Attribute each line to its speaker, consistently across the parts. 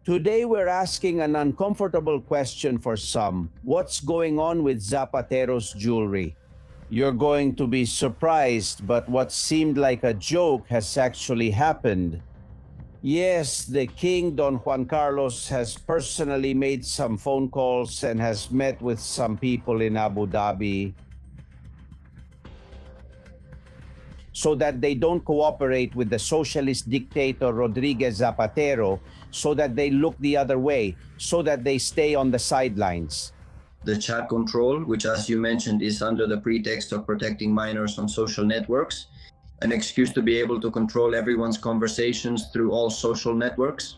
Speaker 1: Today we're asking an uncomfortable question for some. What's going on with Zapatero's jewelry? You're going to be surprised, but what seemed like a joke has actually happened. Yes, the King Don Juan Carlos has personally made some phone calls and has met with some people in Abu Dhabi so that they don't cooperate with the socialist dictator Rodriguez Zapatero, so that they look the other way, so that they stay on the sidelines.
Speaker 2: The chat control, which as you mentioned is under the pretext of protecting minors on social networks, an excuse to be able to control everyone's conversations through all social networks.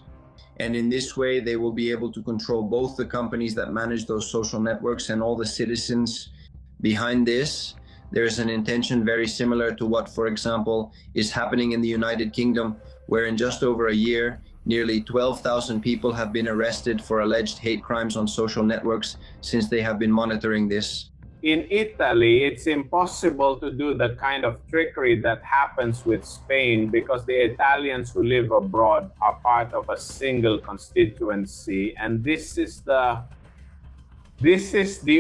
Speaker 2: And in this way, they will be able to control both the companies that manage those social networks and all the citizens behind this. There is an intention very similar to what, for example, is happening in the United Kingdom, where in just over a year, nearly 12,000 people have been arrested for alleged hate crimes on social networks since they have been monitoring this.
Speaker 3: In Italy, it's impossible to do the kind of trickery that happens with Spain because the Italians who live abroad are part of a single constituency, and this is the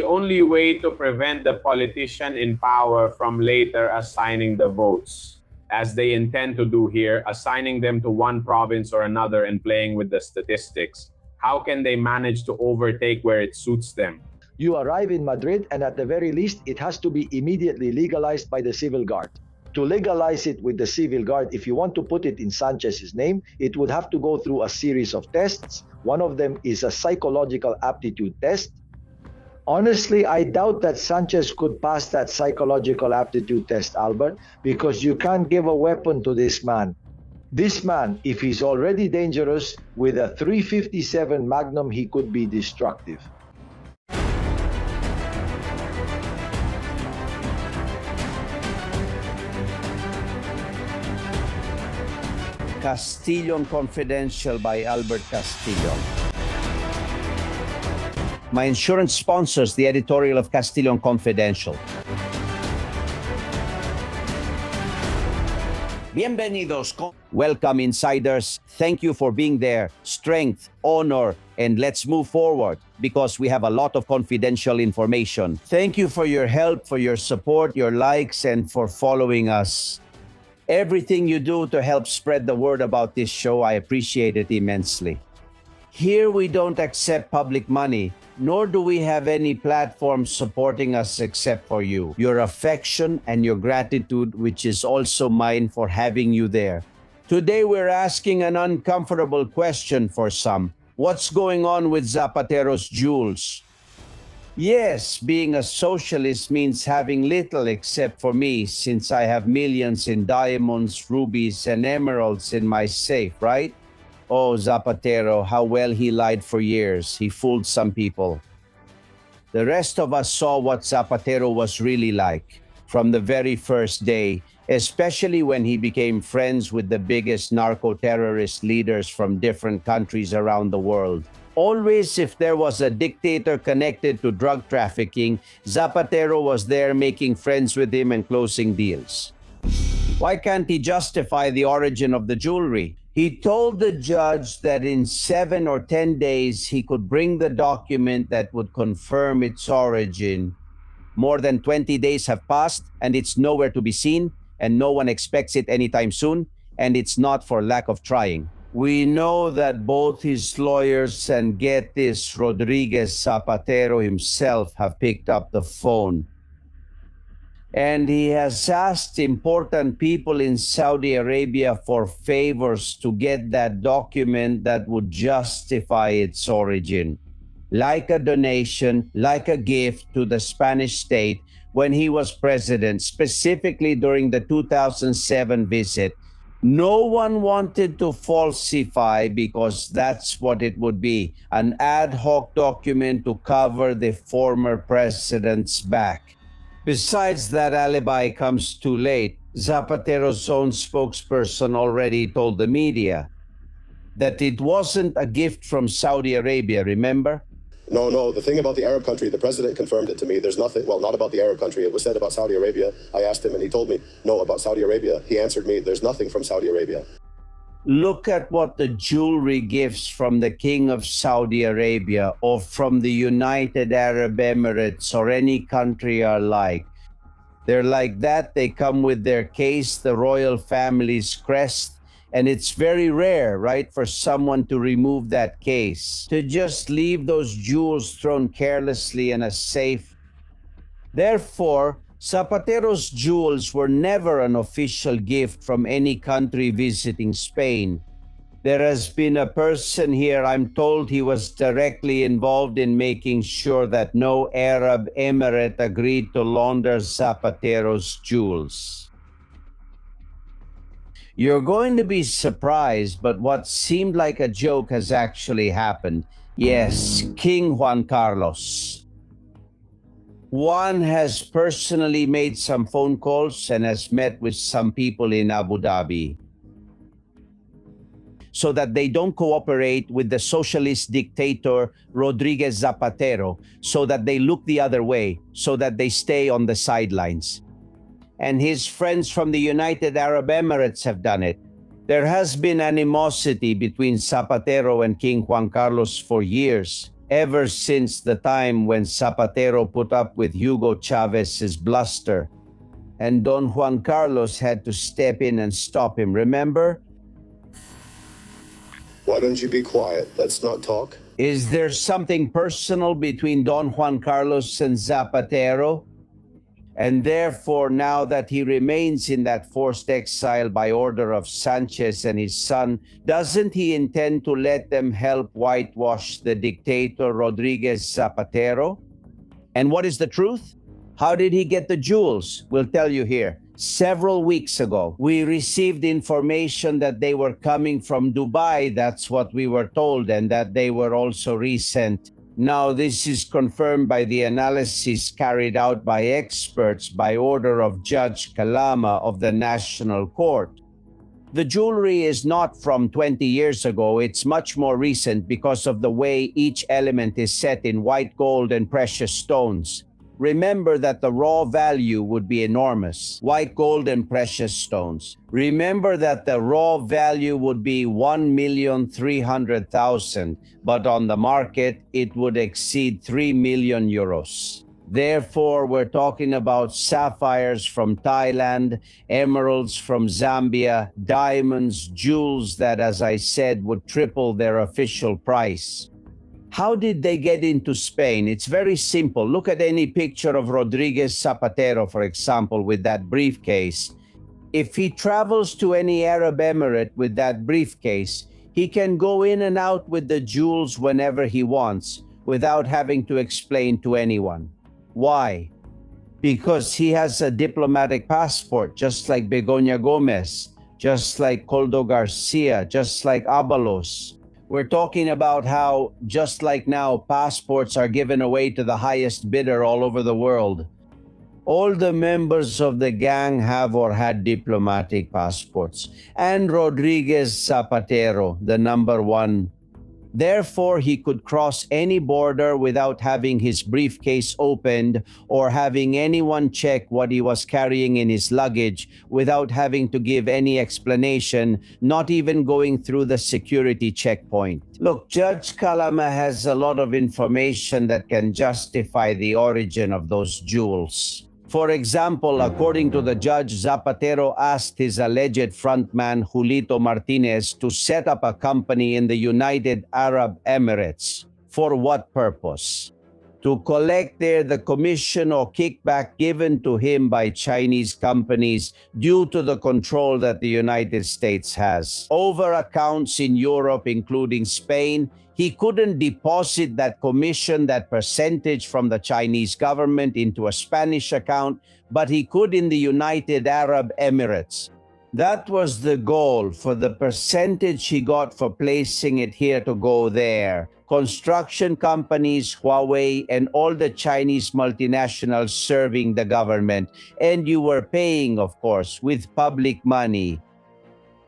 Speaker 3: only way to prevent the politician in power from later assigning the votes, as they intend to do here, assigning them to one province or another and playing with the statistics. How can they manage to overtake where it suits them?
Speaker 4: You arrive in Madrid, and at the very least, it has to be immediately legalized by the civil guard. To legalize it with the civil guard, if you want to put it in Sanchez's name, it would have to go through a series of tests. One of them is a psychological aptitude test. Honestly, I doubt that Sanchez could pass that psychological aptitude test, Albert, because you can't give a weapon to this man. This man, if he's already dangerous, with a .357 Magnum, he could be destructive.
Speaker 1: Castillon Confidential by Albert Castillon. My insurance sponsors the editorial of Castillon Confidential. Bienvenidos. Welcome, insiders. Thank you for being there. Strength, honor, and let's move forward because we have a lot of confidential information. Thank you for your help, for your support, your likes, and for following us. Everything you do to help spread the word about this show, I appreciate it immensely. Here we don't accept public money, nor do we have any platform supporting us except for you, your affection and your gratitude, which is also mine for having you there. Today we're asking an uncomfortable question for some. What's going on with Zapatero's jewels? Yes, being a socialist means having little except for me, since I have millions in diamonds, rubies, and emeralds in my safe, right? Oh, Zapatero, how well he lied for years. He fooled some people. The rest of us saw what Zapatero was really like from the very first day, especially when he became friends with the biggest narco-terrorist leaders from different countries around the world. Always, if there was a dictator connected to drug trafficking, Zapatero was there making friends with him and closing deals. Why can't he justify the origin of the jewelry? He told the judge that in 7 or 10 days he could bring the document that would confirm its origin. More than 20 days have passed and it's nowhere to be seen, and no one expects it anytime soon, and it's not for lack of trying. We know that both his lawyers and, get this, Rodriguez Zapatero himself have picked up the phone. And he has asked important people in Saudi Arabia for favors to get that document that would justify its origin. Like a donation, like a gift to the Spanish state when he was president, specifically during the 2007 visit. No one wanted to falsify because that's what it would be, an ad hoc document to cover the former president's back. Besides, that alibi comes too late. Zapatero's own spokesperson already told the media that it wasn't a gift from Saudi Arabia, remember?
Speaker 5: No, the thing about the Arab country, the president confirmed it to me. There's nothing, well, not about the Arab country. It was said about Saudi Arabia. I asked him and he told me, no, about Saudi Arabia. He answered me, there's nothing from Saudi Arabia.
Speaker 1: Look at what the jewelry gifts from the King of Saudi Arabia or from the United Arab Emirates or any country are like. They're like that. They come with their case, the royal family's crest, and it's very rare, right, for someone to remove that case, to just leave those jewels thrown carelessly in a safe. Therefore, Zapatero's jewels were never an official gift from any country visiting Spain. There has been a person here, I'm told he was directly involved in making sure that no Arab emirate agreed to launder Zapatero's jewels. You're going to be surprised, but what seemed like a joke has actually happened. Yes, King Juan Carlos. Juan has personally made some phone calls and has met with some people in Abu Dhabi so that they don't cooperate with the socialist dictator Rodriguez Zapatero, so that they look the other way, so that they stay on the sidelines. And his friends from the United Arab Emirates have done it. There has been animosity between Zapatero and King Juan Carlos for years, ever since the time when Zapatero put up with Hugo Chávez's bluster. And Don Juan Carlos had to step in and stop him, remember?
Speaker 5: Why don't you be quiet? Let's not talk.
Speaker 1: Is there something personal between Don Juan Carlos and Zapatero? And therefore, now that he remains in that forced exile by order of Sanchez and his son, doesn't he intend to let them help whitewash the dictator Rodriguez Zapatero? And what is the truth? How did he get the jewels? We'll tell you here. Several weeks ago, we received information that they were coming from Dubai. That's what we were told, and that they were also resent. Now, this is confirmed by the analysis carried out by experts by order of Judge Kalama of the National Court. The jewelry is not from 20 years ago. It's much more recent because of the way each element is set in white gold and precious stones. Remember that the raw value would be enormous. White gold and precious stones. Remember that the raw value would be 1,300,000, but on the market, it would exceed 3 million euros. Therefore, we're talking about sapphires from Thailand, emeralds from Zambia, diamonds, jewels that, as I said, would triple their official price. How did they get into Spain? It's very simple. Look at any picture of Rodriguez Zapatero, for example, with that briefcase. If he travels to any Arab emirate with that briefcase, he can go in and out with the jewels whenever he wants without having to explain to anyone. Why? Because he has a diplomatic passport, just like Begoña Gomez, just like Coldo Garcia, just like Abalos. We're talking about how, just like now, passports are given away to the highest bidder all over the world. All the members of the gang have or had diplomatic passports. And Rodriguez Zapatero, the number one. Therefore, he could cross any border without having his briefcase opened or having anyone check what he was carrying in his luggage without having to give any explanation, not even going through the security checkpoint. Look, Judge Kalama has a lot of information that can justify the origin of those jewels. For example, according to the judge, Zapatero asked his alleged frontman, Julito Martinez, to set up a company in the United Arab Emirates. For what purpose? To collect there the commission or kickback given to him by Chinese companies due to the control that the United States has over accounts in Europe, including Spain. He couldn't deposit that commission, that percentage from the Chinese government into a Spanish account, but he could in the United Arab Emirates. That was the goal, for the percentage he got for placing it here to go there. Construction companies, Huawei, and all the Chinese multinationals serving the government. And you were paying, of course, with public money.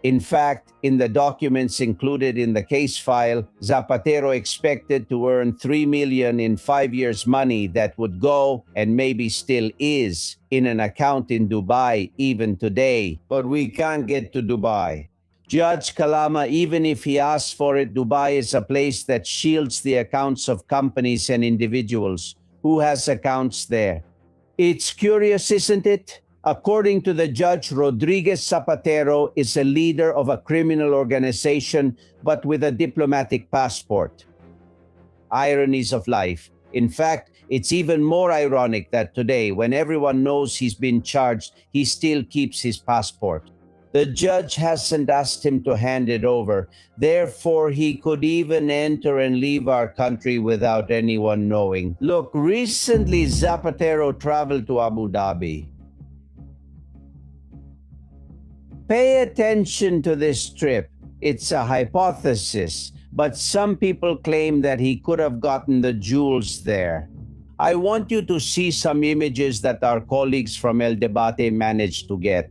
Speaker 1: In fact, in the documents included in the case file, Zapatero expected to earn 3 million in 5 years' money that would go, and maybe still is, in an account in Dubai even today. But we can't get to Dubai. Judge Kalama, even if he asks for it, Dubai is a place that shields the accounts of companies and individuals who has accounts there. It's curious, isn't it? According to the judge, Rodriguez Zapatero is a leader of a criminal organization, but with a diplomatic passport. Ironies of life. In fact, it's even more ironic that today, when everyone knows he's been charged, he still keeps his passport. The judge hasn't asked him to hand it over. Therefore, he could even enter and leave our country without anyone knowing. Look, recently Zapatero traveled to Abu Dhabi. Pay attention to this trip. It's a hypothesis, but some people claim that he could have gotten the jewels there. I want you to see some images that our colleagues from El Debate managed to get.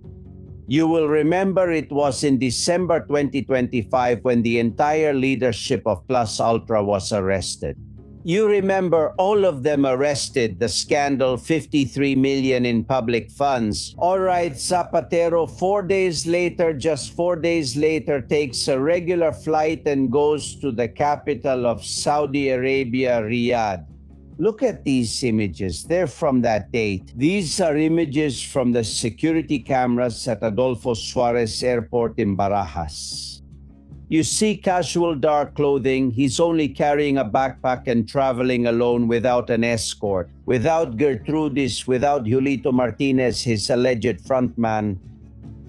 Speaker 1: You will remember it was in December 2025 when the entire leadership of Plus Ultra was arrested. You remember all of them arrested, the scandal, 53 million in public funds. All right, Zapatero, 4 days later, just 4 days later, takes a regular flight and goes to the capital of Saudi Arabia, Riyadh. Look at these images. They're from that date. These are images from the security cameras at Adolfo Suarez Airport in Barajas. You see casual dark clothing. He's only carrying a backpack and traveling alone without an escort, without Gertrudis, without Julito Martinez, his alleged frontman.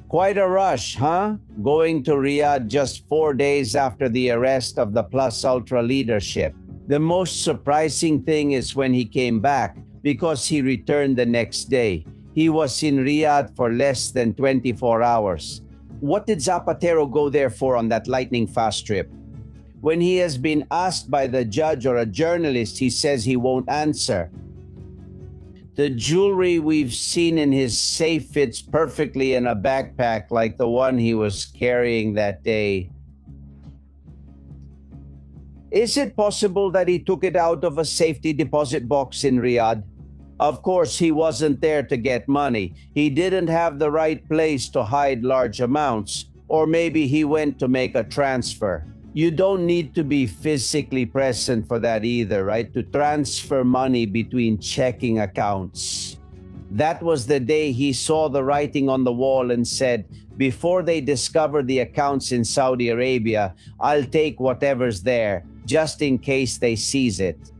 Speaker 1: Quite a rush, huh? Going to Riyadh just 4 days after the arrest of the Plus Ultra leadership. The most surprising thing is when he came back, because he returned the next day. He was in Riyadh for less than 24 hours. What did Zapatero go there for on that lightning-fast trip? When he has been asked by the judge or a journalist, he says he won't answer. The jewelry we've seen in his safe fits perfectly in a backpack like the one he was carrying that day. Is it possible that he took it out of a safety deposit box in Riyadh? Of course, he wasn't there to get money. He didn't have the right place to hide large amounts. Or maybe he went to make a transfer. You don't need to be physically present for that either, right? To transfer money between checking accounts. That was the day he saw the writing on the wall and said, before they discover the accounts in Saudi Arabia, I'll take whatever's there, just in case they seize it.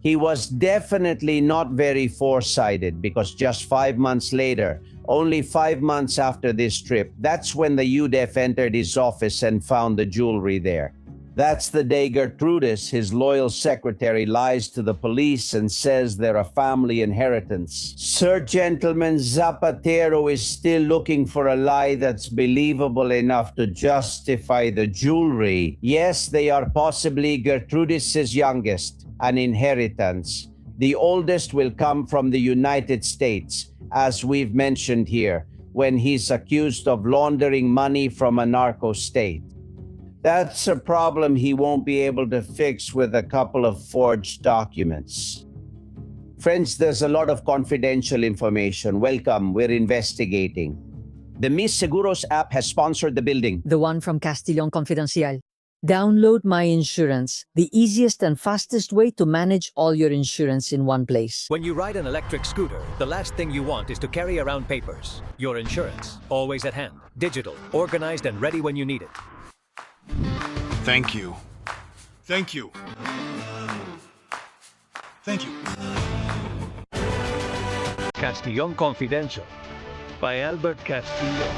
Speaker 1: He was definitely not very foresighted because just 5 months later, only 5 months after this trip, that's when the UDEF entered his office and found the jewelry there. That's the day Gertrudis, his loyal secretary, lies to the police and says they're a family inheritance. Sir, gentlemen, Zapatero is still looking for a lie that's believable enough to justify the jewelry. Yes, they are possibly Gertrudis' youngest, an inheritance. The oldest will come from the United States, as we've mentioned here, when he's accused of laundering money from a narco state. That's a problem he won't be able to fix with a couple of forged documents. Friends, there's a lot of confidential information. Welcome, we're investigating. The Miss Seguros app has sponsored the building.
Speaker 6: The one from Castillon Confidencial. Download My Insurance, the easiest and fastest way to manage all your insurance in one place.
Speaker 7: When you ride an electric scooter, the last thing you want is to carry around papers. Your insurance, always at hand, digital, organized and ready when you need it.
Speaker 8: Thank you. Thank you. Thank you.
Speaker 9: Castillon Confidential by Albert Castillo.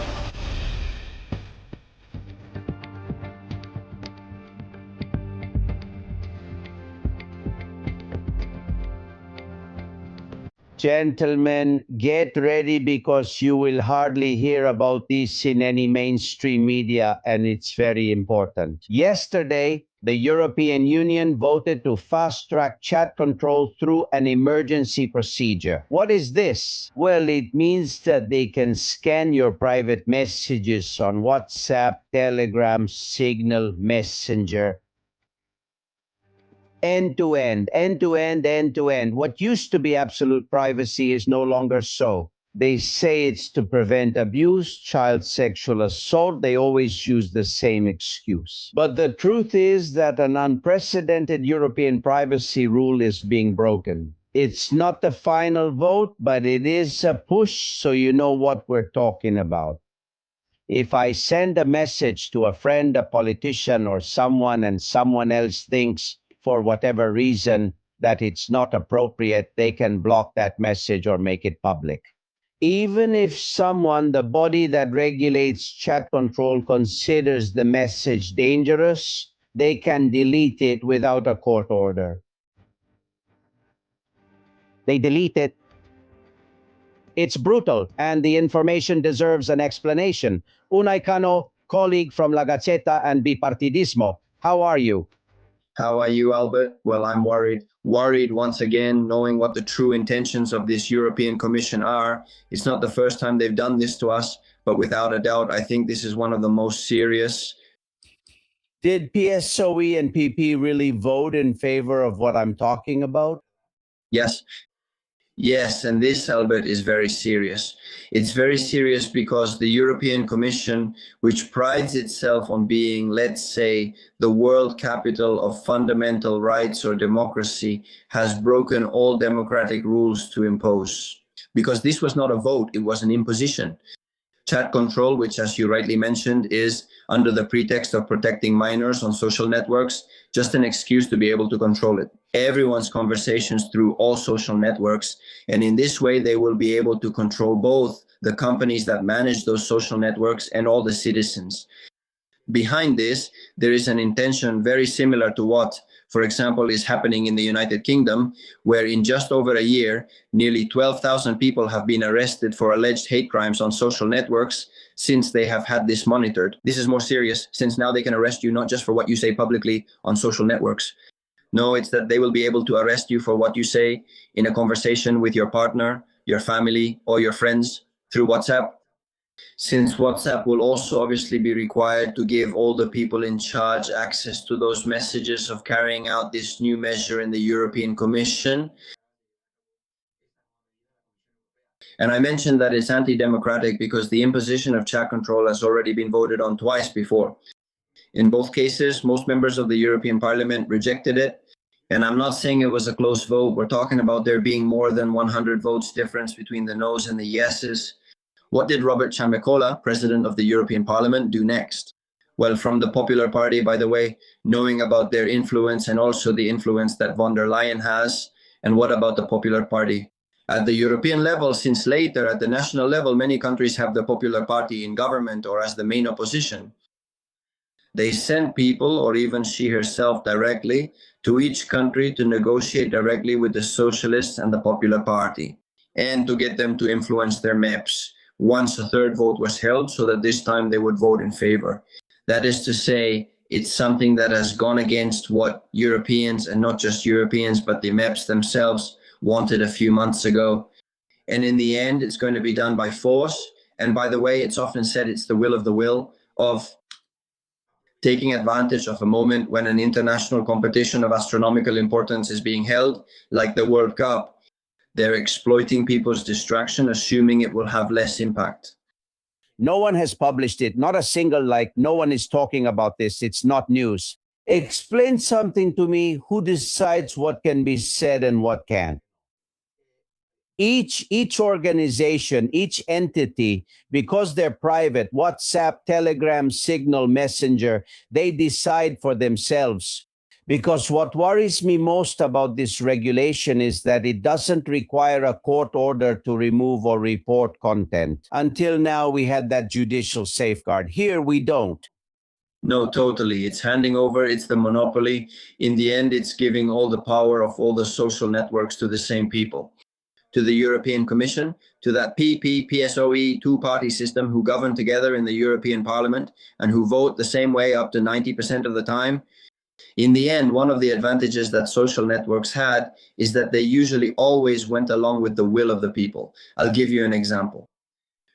Speaker 1: Gentlemen, get ready because you will hardly hear about this in any mainstream media, and it's very important. Yesterday, the European Union voted to fast-track chat control through an emergency procedure. What is this? Well, it means that they can scan your private messages on WhatsApp, Telegram, Signal, Messenger, end-to-end. What used to be absolute privacy is no longer so. They say it's to prevent abuse, child sexual assault. They always use the same excuse. But the truth is that an unprecedented European privacy rule is being broken. It's not the final vote, but it is a push, so you know what we're talking about. If I send a message to a friend, a politician, or someone, and someone else thinks, for whatever reason, that it's not appropriate, they can block that message or make it public. Even if someone, the body that regulates chat control, considers the message dangerous, they can delete it without a court order. They delete it. It's brutal, and the information deserves an explanation. Unay Cano, colleague from La Gazzetta and Bipartidismo. How are you?
Speaker 2: How are you, Albert? Well, I'm worried. Worried once again, knowing what the true intentions of this European Commission are. It's not the first time they've done this to us, but without a doubt, I think this is one of the most serious.
Speaker 1: Did PSOE and PP really vote in favor of what I'm talking about?
Speaker 2: Yes. Yes, and this, Albert, is very serious. It's very serious because the European Commission, which prides itself on being, let's say, the world capital of fundamental rights or democracy, has broken all democratic rules to impose. Because this was not a vote, it was an imposition. Chat control, which, as you rightly mentioned, is under the pretext of protecting minors on social networks, just an excuse to be able to control it. Everyone's conversations through all social networks. And in this way, they will be able to control both the companies that manage those social networks and all the citizens. Behind this, there is an intention very similar to what, for example, is happening in the United Kingdom, where in just over a year, nearly 12,000 people have been arrested for alleged hate crimes on social networks since they have had this monitored. This is more serious, since now they can arrest you not just for what you say publicly on social networks. No, it's that they will be able to arrest you for what you say in a conversation with your partner, your family, or your friends through WhatsApp. Since WhatsApp will also obviously be required to give all the people in charge access to those messages of carrying out this new measure in the European Commission. And I mentioned that it's anti-democratic because the imposition of chat control has already been voted on twice before. In both cases, most members of the European Parliament rejected it. And I'm not saying it was a close vote. We're talking about there being more than 100 votes difference between the no's and the yeses. What did Robert Chambecola, President of the European Parliament, do next? Well, from the Popular Party, by the way, knowing about their influence and also the influence that von der Leyen has. And what about the Popular Party? At the European level, since later, at the national level, many countries have the Popular Party in government or as the main opposition. They sent people, or even she herself directly, to each country to negotiate directly with the Socialists and the Popular Party, and to get them to influence their maps once a third vote was held, so that this time they would vote in favor. That is to say, it's something that has gone against what Europeans, and not just Europeans, but the MEPs themselves wanted a few months ago. And in the end, it's going to be done by force. And by the way, it's often said it's the will of taking advantage of a moment when an international competition of astronomical importance is being held, like the World Cup. They're exploiting people's distraction, assuming it will have less impact.
Speaker 1: No one has published it, not a single like, no one is talking about this, it's not news. Explain something to me, who decides what can be said and what can't? Each organization, each entity, because they're private, WhatsApp, Telegram, Signal, Messenger, they decide for themselves. Because what worries me most about this regulation is that it doesn't require a court order to remove or report content. Until now, we had that judicial safeguard. Here, we don't.
Speaker 2: No, totally. It's handing over, it's the monopoly. In the end, it's giving all the power of all the social networks to the same people. To the European Commission, to that PP, PSOE two-party system who govern together in the European Parliament and who vote the same way up to 90% of the time. In the end, one of the advantages that social networks had is that they usually always went along with the will of the people. I'll give you an example.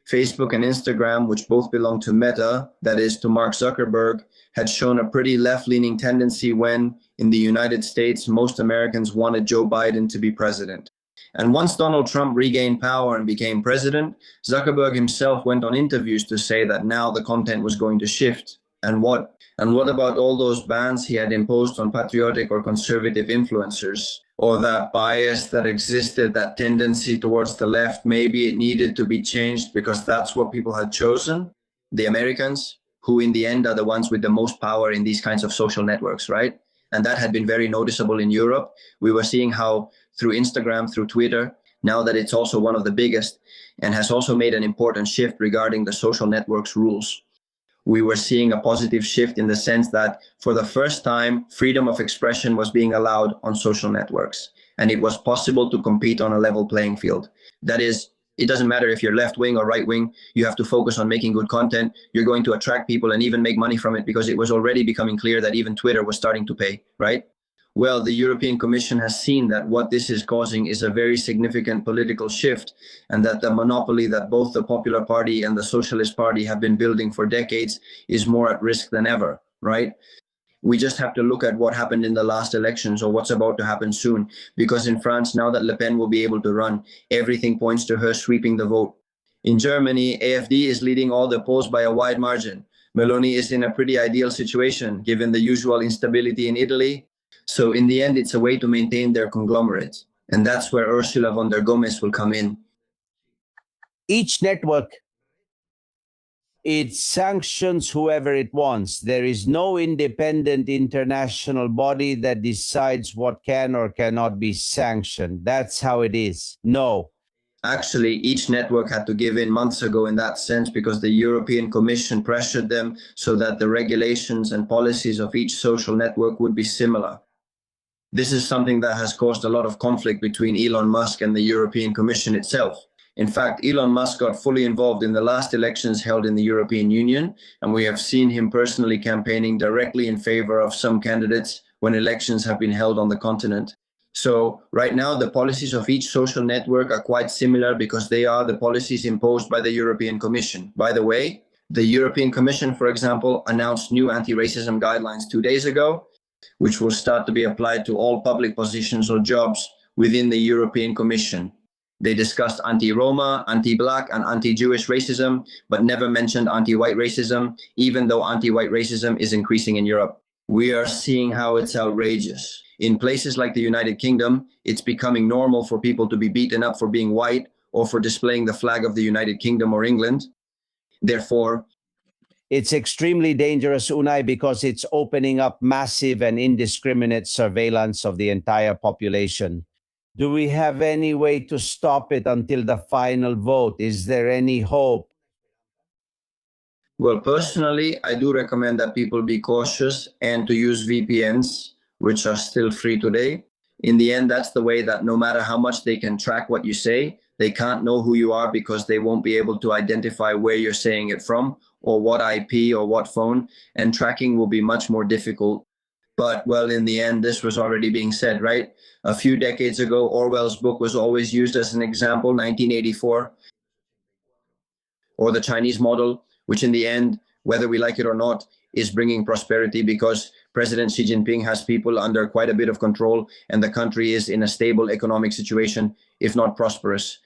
Speaker 2: Facebook and Instagram, which both belong to Meta, that is to Mark Zuckerberg, had shown a pretty left-leaning tendency when, in the United States, most Americans wanted Joe Biden to be president. And once Donald Trump regained power and became president, Zuckerberg himself went on interviews to say that now the content was going to shift. And what about all those bans he had imposed on patriotic or conservative influencers? Or that bias that existed, that tendency towards the left, maybe it needed to be changed because that's what people had chosen? The Americans, who in the end are the ones with the most power in these kinds of social networks, right? And that had been very noticeable in Europe. We were seeing how through Instagram, through Twitter, now that it's also one of the biggest and has also made an important shift regarding the social networks rules. We were seeing a positive shift in the sense that for the first time, freedom of expression was being allowed on social networks, and it was possible to compete on a level playing field. That is, it doesn't matter if you're left wing or right wing, you have to focus on making good content. You're going to attract people and even make money from it, because it was already becoming clear that even Twitter was starting to pay, right? Well, the European Commission has seen that what this is causing is a very significant political shift, and that the monopoly that both the Popular Party and the Socialist Party have been building for decades is more at risk than ever, right? We just have to look at what happened in the last elections, or what's about to happen soon, because in France, now that Le Pen will be able to run, everything points to her sweeping the vote. In Germany, AfD is leading all the polls by a wide margin. Meloni is in a pretty ideal situation, given the usual instability in Italy. So in the end, it's a way to maintain their conglomerate. And that's where Ursula von der Gomez will come in.
Speaker 1: Each network, it sanctions whoever it wants. There is no independent international body that decides what can or cannot be sanctioned. That's how it is. No.
Speaker 2: Actually, each network had to give in months ago in that sense, because the European Commission pressured them so that the regulations and policies of each social network would be similar. This is something that has caused a lot of conflict between Elon Musk and the European Commission itself. In fact, Elon Musk got fully involved in the last elections held in the European Union, and we have seen him personally campaigning directly in favor of some candidates when elections have been held on the continent. So right now, the policies of each social network are quite similar, because they are the policies imposed by the European Commission. By the way, the European Commission, for example, announced new anti-racism guidelines 2 days ago, which will start to be applied to all public positions or jobs within the European Commission. They discussed anti-Roma, anti-Black, and anti-Jewish racism, but never mentioned anti-white racism, even though anti-white racism is increasing in Europe. We are seeing how it's outrageous. In places like the United Kingdom, it's becoming normal for people to be beaten up for being white or for displaying the flag of the United Kingdom or England. Therefore,
Speaker 1: it's extremely dangerous, Unai, because it's opening up massive and indiscriminate surveillance of the entire population. Do we have any way to stop it until the final vote? Is there any hope?
Speaker 2: well, personally, I do recommend that people be cautious and to use VPNs, which are still free today. In the end, that's the way that no matter how much they can track what you say, they can't know who you are, because they won't be able to identify where you're saying it from, or what IP or what phone, and tracking will be much more difficult. But, well, in the end, this was already being said, right? A few decades ago, Orwell's book was always used as an example, 1984, or the Chinese model, which in the end, whether we like it or not, is bringing prosperity, because President Xi Jinping has people under quite a bit of control, and the country is in a stable economic situation, if not prosperous.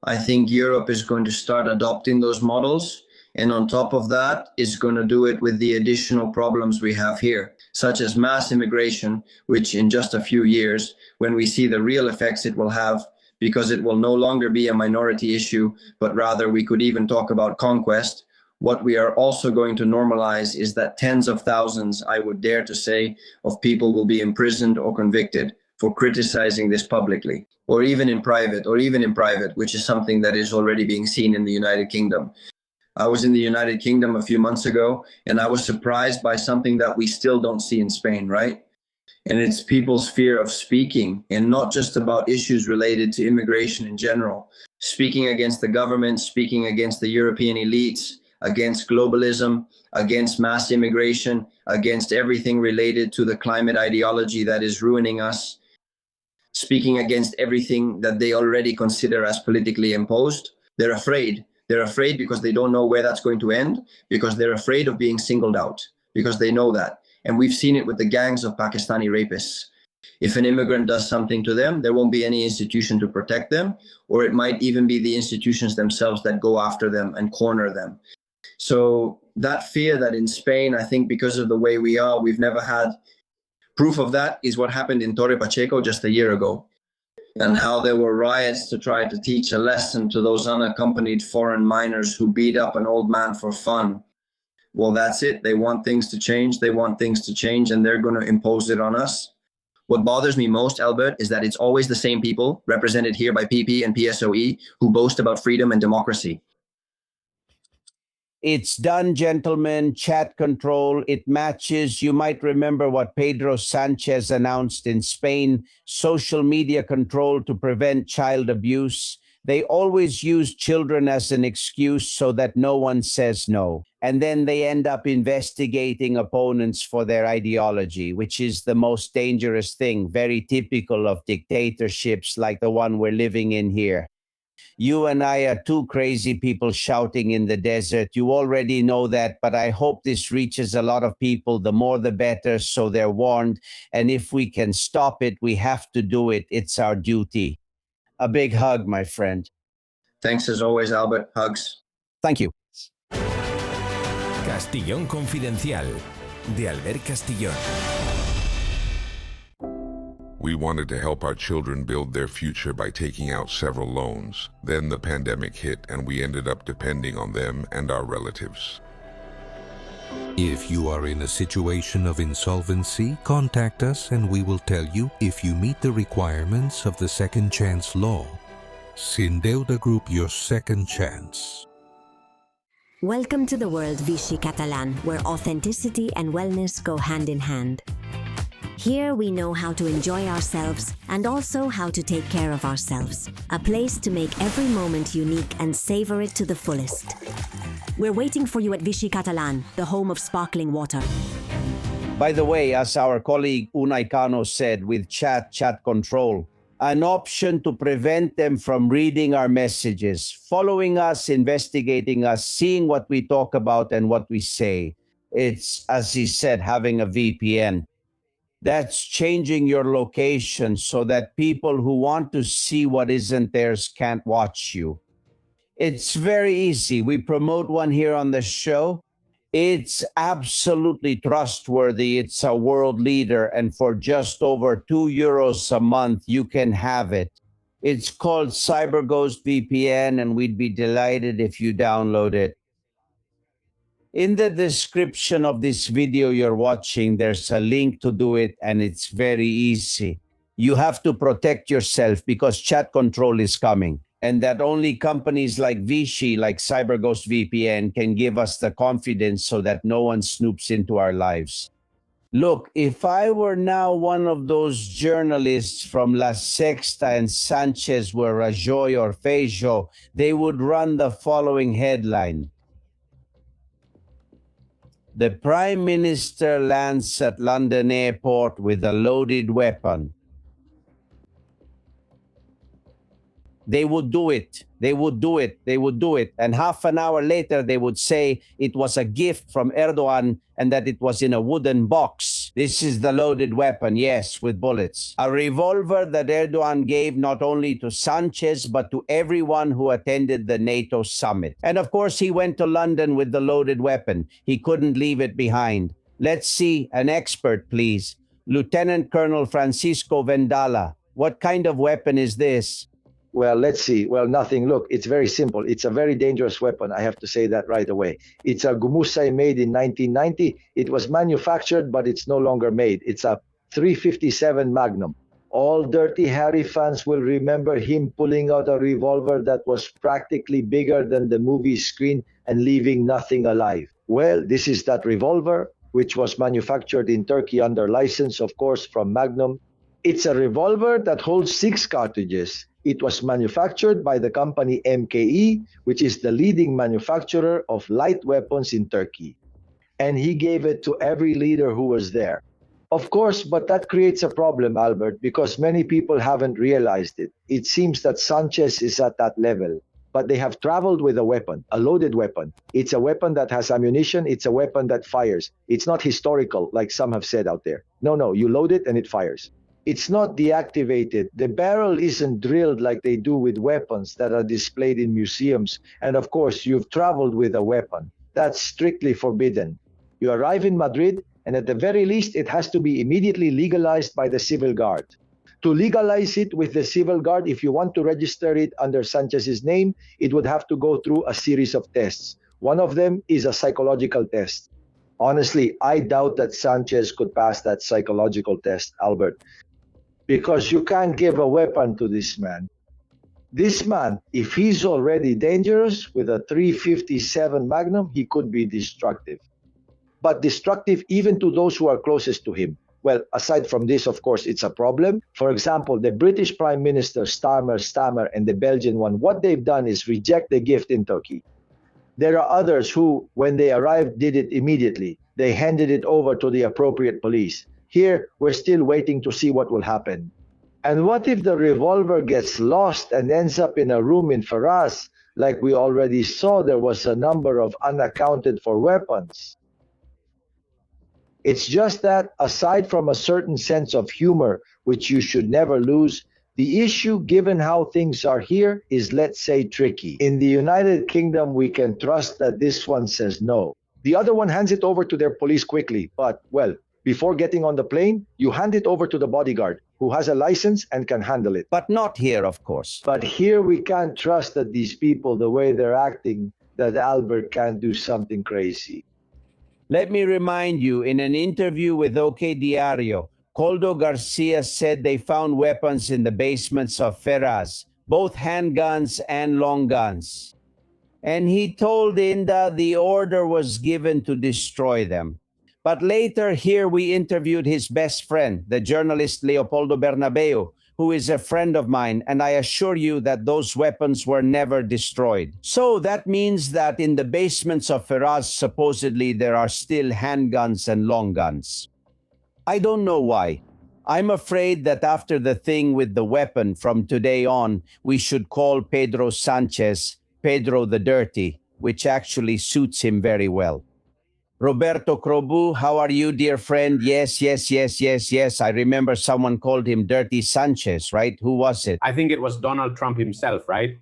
Speaker 2: I think Europe is going to start adopting those models, and on top of that, is going to do it with the additional problems we have here, such as mass immigration, which in just a few years, when we see the real effects it will have, because it will no longer be a minority issue, but rather we could even talk about conquest. What we are also going to normalize is that tens of thousands, I would dare to say, of people will be imprisoned or convicted for criticizing this publicly, or even in private, which is something that is already being seen in the United Kingdom. I was in the United Kingdom a few months ago, and I was surprised by something that we still don't see in Spain, right? And it's people's fear of speaking, and not just about issues related to immigration in general. Speaking against the government, speaking against the European elites, against globalism, against mass immigration, against everything related to the climate ideology that is ruining us, speaking against everything that they already consider as politically imposed. They're afraid. They're afraid because they don't know where that's going to end, because they're afraid of being singled out, because they know that. And we've seen it with the gangs of Pakistani rapists. If an immigrant does something to them, there won't be any institution to protect them, or it might even be the institutions themselves that go after them and corner them. So that fear that in Spain, I think because of the way we are, we've never had proof of that, is what happened in Torre Pacheco just a year ago, and how there were riots to try to teach a lesson to those unaccompanied foreign minors who beat up an old man for fun. Well, that's it. They want things to change. They want things to change, and they're going to impose it on us. What bothers me most, Albert, is that it's always the same people, represented here by PP and PSOE, who boast about freedom and democracy.
Speaker 1: It's done, gentlemen. Chat control. It matches. You might remember what Pedro Sanchez announced in Spain, social media control to prevent child abuse. They always use children as an excuse so that no one says no. And then they end up investigating opponents for their ideology, which is the most dangerous thing, very typical of dictatorships like the one we're living in here. You and I are two crazy people shouting in the desert. You already know that, but I hope this reaches a lot of people. The more the better, so they're warned. And if we can stop it, we have to do it. It's our duty. A big hug, my friend.
Speaker 2: Thanks as always, Albert. Hugs.
Speaker 1: Thank you.
Speaker 10: Castillón Confidencial, de Albert Castillón.
Speaker 11: We wanted to help our children build their future by taking out several loans. Then the pandemic hit and we ended up depending on them and our relatives.
Speaker 12: If you are in a situation of insolvency, contact us and we will tell you if you meet the requirements of the Second Chance Law. Sin Deuda Group, your second chance.
Speaker 13: Welcome to the world Vichy Catalan, where authenticity and wellness go hand in hand. Here we know how to enjoy ourselves and also how to take care of ourselves. A place to make every moment unique and savor it to the fullest. We're waiting for you at Vichy Catalan, the home of sparkling water.
Speaker 1: By the way, as our colleague Unai Cano said with chat control, an option to prevent them from reading our messages, following us, investigating us, seeing what we talk about and what we say. It's, as he said, having a VPN. That's changing your location so that people who want to see what isn't theirs can't watch you. It's very easy. We promote one here on the show. It's absolutely trustworthy. It's a world leader. And for just over €2 a month, you can have it. It's called CyberGhost VPN, and we'd be delighted if you download it. In the description of this video you're watching, there's a link to do it, and it's very easy. You have to protect yourself because chat control is coming, and that only companies like Vichy, like CyberGhost VPN, can give us the confidence so that no one snoops into our lives. Look, if I were now one of those journalists from La Sexta and Sanchez were Rajoy or Feijóo, they would run the following headline. The Prime Minister lands at London Airport with a loaded weapon. They would do it. They would do it. They would do it. And half an hour later, they would say it was a gift from Erdogan and that it was in a wooden box. This is the loaded weapon, yes, with bullets. A revolver that Erdogan gave not only to Sanchez, but to everyone who attended the NATO summit. And of course, he went to London with the loaded weapon. He couldn't leave it behind. Let's see an expert, please. Lieutenant Colonel Francisco Vendala. What kind of weapon is this?
Speaker 4: Well, let's see. Well, nothing. Look, it's very simple. It's a very dangerous weapon. I have to say that right away. It's a Gumusay made in 1990. It was manufactured, but it's no longer made. It's a 357 Magnum. All Dirty Harry fans will remember him pulling out a revolver that was practically bigger than the movie screen and leaving nothing alive. Well, this is that revolver, which was manufactured in Turkey under license, of course, from Magnum. It's a revolver that holds 6 cartridges. It was manufactured by the company MKE, which is the leading manufacturer of light weapons in Turkey. And he gave it to every leader who was there. Of course, but that creates a problem, Albert, because many people haven't realized it. It seems that Sanchez is at that level, but they have traveled with a weapon, a loaded weapon. It's a weapon that has ammunition. It's a weapon that fires. It's not historical, like some have said out there. No, you load it and it fires. It's not deactivated. The barrel isn't drilled like they do with weapons that are displayed in museums. And of course, you've traveled with a weapon. That's strictly forbidden. You arrive in Madrid, and at the very least, it has to be immediately legalized by the civil guard. To legalize it with the civil guard, if you want to register it under Sanchez's name, it would have to go through a series of tests. One of them is a psychological test. Honestly, I doubt that Sanchez could pass that psychological test, Albert, because you can't give a weapon to this man. This man, if he's already dangerous with a 357 Magnum, he could be destructive. But destructive even to those who are closest to him. Well, aside from this, of course, it's a problem. For example, the British Prime Minister, Starmer, and the Belgian one, what they've done is reject the gift in Turkey. There are others who, when they arrived, did it immediately. They handed it over to the appropriate police. Here, we're still waiting to see what will happen. And what if the revolver gets lost and ends up in a room in Ferraz? Like we already saw, there was a number of unaccounted for weapons. It's just that, aside from a certain sense of humor, which you should never lose, the issue, given how things are here, is, let's say, tricky. In the United Kingdom, we can trust that this one says no. The other one hands it over to their police quickly, but, well, before getting on the plane, you hand it over to the bodyguard, who has a license and can handle it.
Speaker 1: But not here, of course.
Speaker 4: But here we can't trust that these people, the way they're acting, that Albert can't do something crazy.
Speaker 1: Let me remind you, in an interview with OK Diario, Coldo Garcia said they found weapons in the basements of Ferraz, both handguns and long guns. And he told Inda the order was given to destroy them. But later, here we interviewed his best friend, the journalist Leopoldo Bernabeu, who is a friend of mine, and I assure you that those weapons were never destroyed. So that means that in the basements of Ferraz, supposedly there are still handguns and long guns. I don't know why. I'm afraid that after the thing with the weapon from today on, we should call Pedro Sanchez Pedro the Dirty, which actually suits him very well. Roberto Crobu, how are you, dear friend? Yes. I remember someone called him Dirty Sanchez, right? Who was it?
Speaker 3: I think it was Donald Trump himself, right?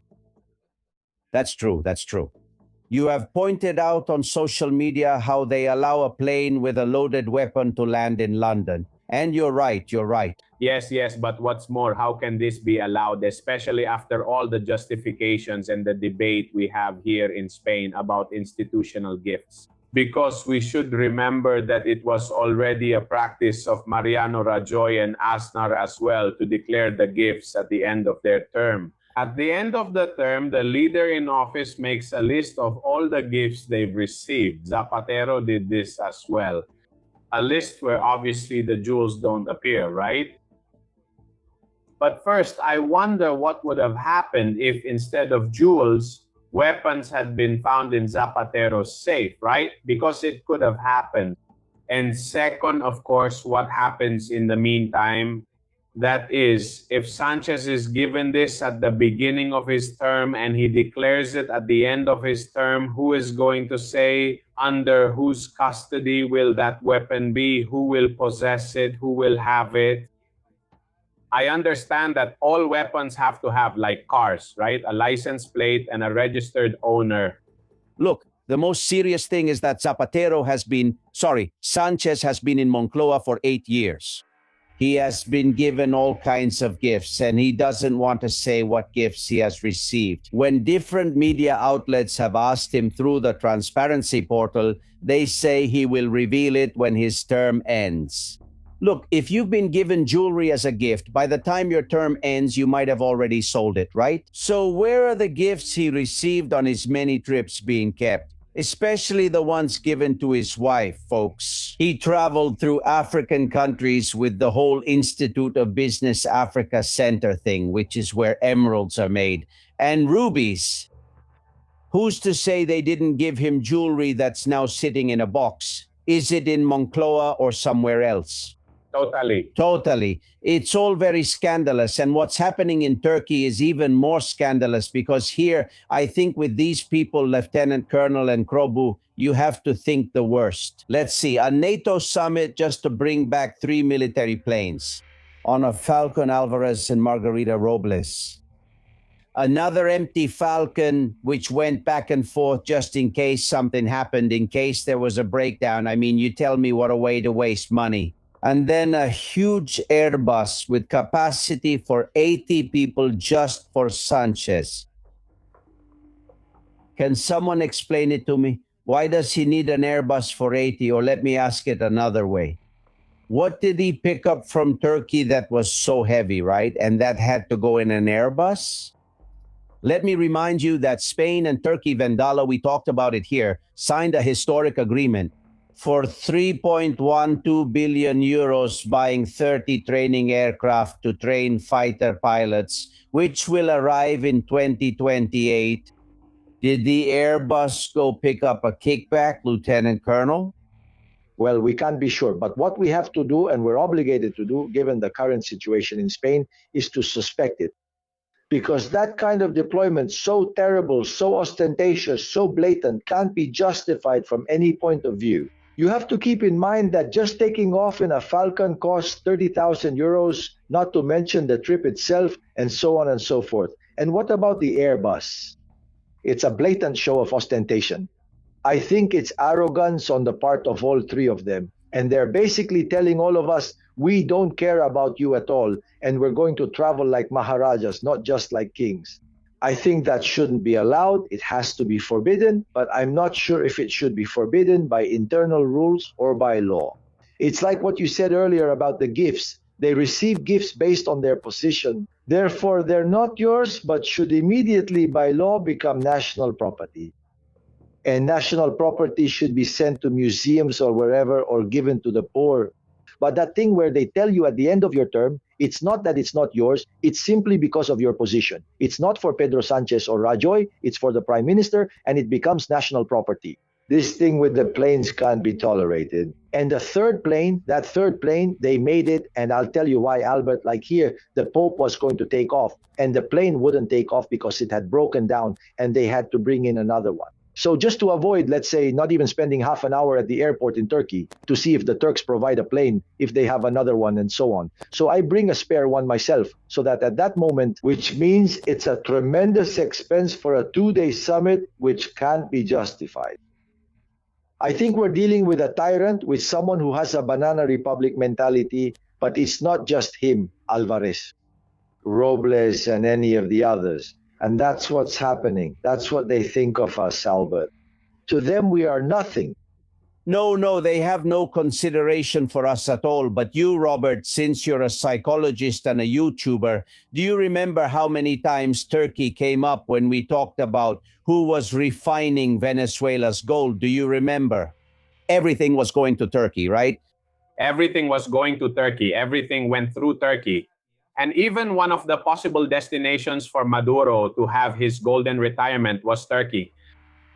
Speaker 1: That's true. You have pointed out on social media how they allow a plane with a loaded weapon to land in London. And you're right.
Speaker 3: Yes, but what's more, how can this be allowed, especially after all the justifications and the debate we have here in Spain about institutional gifts? Because we should remember that it was already a practice of Mariano Rajoy and Aznar as well to declare the gifts at the end of their term. At the end of the term, the leader in office makes a list of all the gifts they've received. Zapatero did this as well. A list where obviously the jewels don't appear, right? But first, I wonder what would have happened if instead of jewels, weapons had been found in Zapatero's safe, right? Because it could have happened. And second, of course, what happens in the meantime? That is, if Sanchez is given this at the beginning of his term and he declares it at the end of his term, who is going to say under whose custody will that weapon be? Who will possess it? Who will have it? I understand that all weapons have to have, like cars, right? A license plate and a registered owner.
Speaker 1: Look, the most serious thing is that Sanchez has been in Moncloa for 8 years. He has been given all kinds of gifts, and he doesn't want to say what gifts he has received. When different media outlets have asked him through the transparency portal, they say he will reveal it when his term ends. Look, if you've been given jewelry as a gift, by the time your term ends, you might have already sold it, right? So where are the gifts he received on his many trips being kept? Especially the ones given to his wife, folks. He traveled through African countries with the whole Institute of Business Africa Center thing, which is where emeralds are made, and rubies. Who's to say they didn't give him jewelry that's now sitting in a box? Is it in Moncloa or somewhere else? Totally. It's all very scandalous. And what's happening in Turkey is even more scandalous because here, I think with these people, Lieutenant Colonel and Krobu, you have to think the worst. Let's see, a NATO summit just to bring back 3 military planes. on a Falcon Alvarez and Margarita Robles. Another empty Falcon, which went back and forth just in case something happened, in case there was a breakdown. I mean, you tell me what a way to waste money. And then a huge Airbus with capacity for 80 people just for Sanchez. Can someone explain it to me? Why does he need an Airbus for 80? Or let me ask it another way. What did he pick up from Turkey that was so heavy, right? And that had to go in an Airbus? Let me remind you that Spain and Turkey, Vendala, we talked about it here, signed a historic agreement for 3.12 billion euros buying 30 training aircraft to train fighter pilots, which will arrive in 2028. Did the Airbus go pick up a kickback, Lieutenant Colonel?
Speaker 4: Well, we can't be sure, but what we have to do, and we're obligated to do, given the current situation in Spain, is to suspect it. Because that kind of deployment, so terrible, so ostentatious, so blatant, can't be justified from any point of view. You have to keep in mind that just taking off in a Falcon costs 30,000 euros, not to mention the trip itself, and so on and so forth. And what about the Airbus? It's a blatant show of ostentation. I think it's arrogance on the part of all three of them. And they're basically telling all of us, we don't care about you at all, and we're going to travel like Maharajas, not just like kings. I think that shouldn't be allowed. It has to be forbidden, but I'm not sure if it should be forbidden by internal rules or by law. It's like what you said earlier about the gifts. They receive gifts based on their position. Therefore, they're not yours, but should immediately by law become national property. And national property should be sent to museums or wherever or given to the poor. But that thing where they tell you at the end of your term, it's not that it's not yours, it's simply because of your position. It's not for Pedro Sanchez or Rajoy, it's for the Prime Minister, and it becomes national property. This thing with the planes can't be tolerated. And the third plane, they made it, and I'll tell you why, Albert. Like here, the Pope was going to take off, and the plane wouldn't take off because it had broken down, and they had to bring in another one. So just to avoid, let's say, not even spending half an hour at the airport in Turkey to see if the Turks provide a plane, if they have another one, and so on. So I bring a spare one myself, so that at that moment, which means it's a tremendous expense for a 2-day summit, which can't be justified. I think we're dealing with a tyrant, with someone who has a banana republic mentality, but it's not just him, Alvarez, Robles, and any of the others. And that's what's happening. That's what they think of us, Albert. To them, we are nothing.
Speaker 1: No, they have no consideration for us at all. But you, Robert, since you're a psychologist and a YouTuber, do you remember how many times Turkey came up when we talked about who was refining Venezuela's gold? Do you remember? Everything was going to Turkey, right?
Speaker 3: Everything was going to Turkey. Everything went through Turkey. And even one of the possible destinations for Maduro to have his golden retirement was Turkey.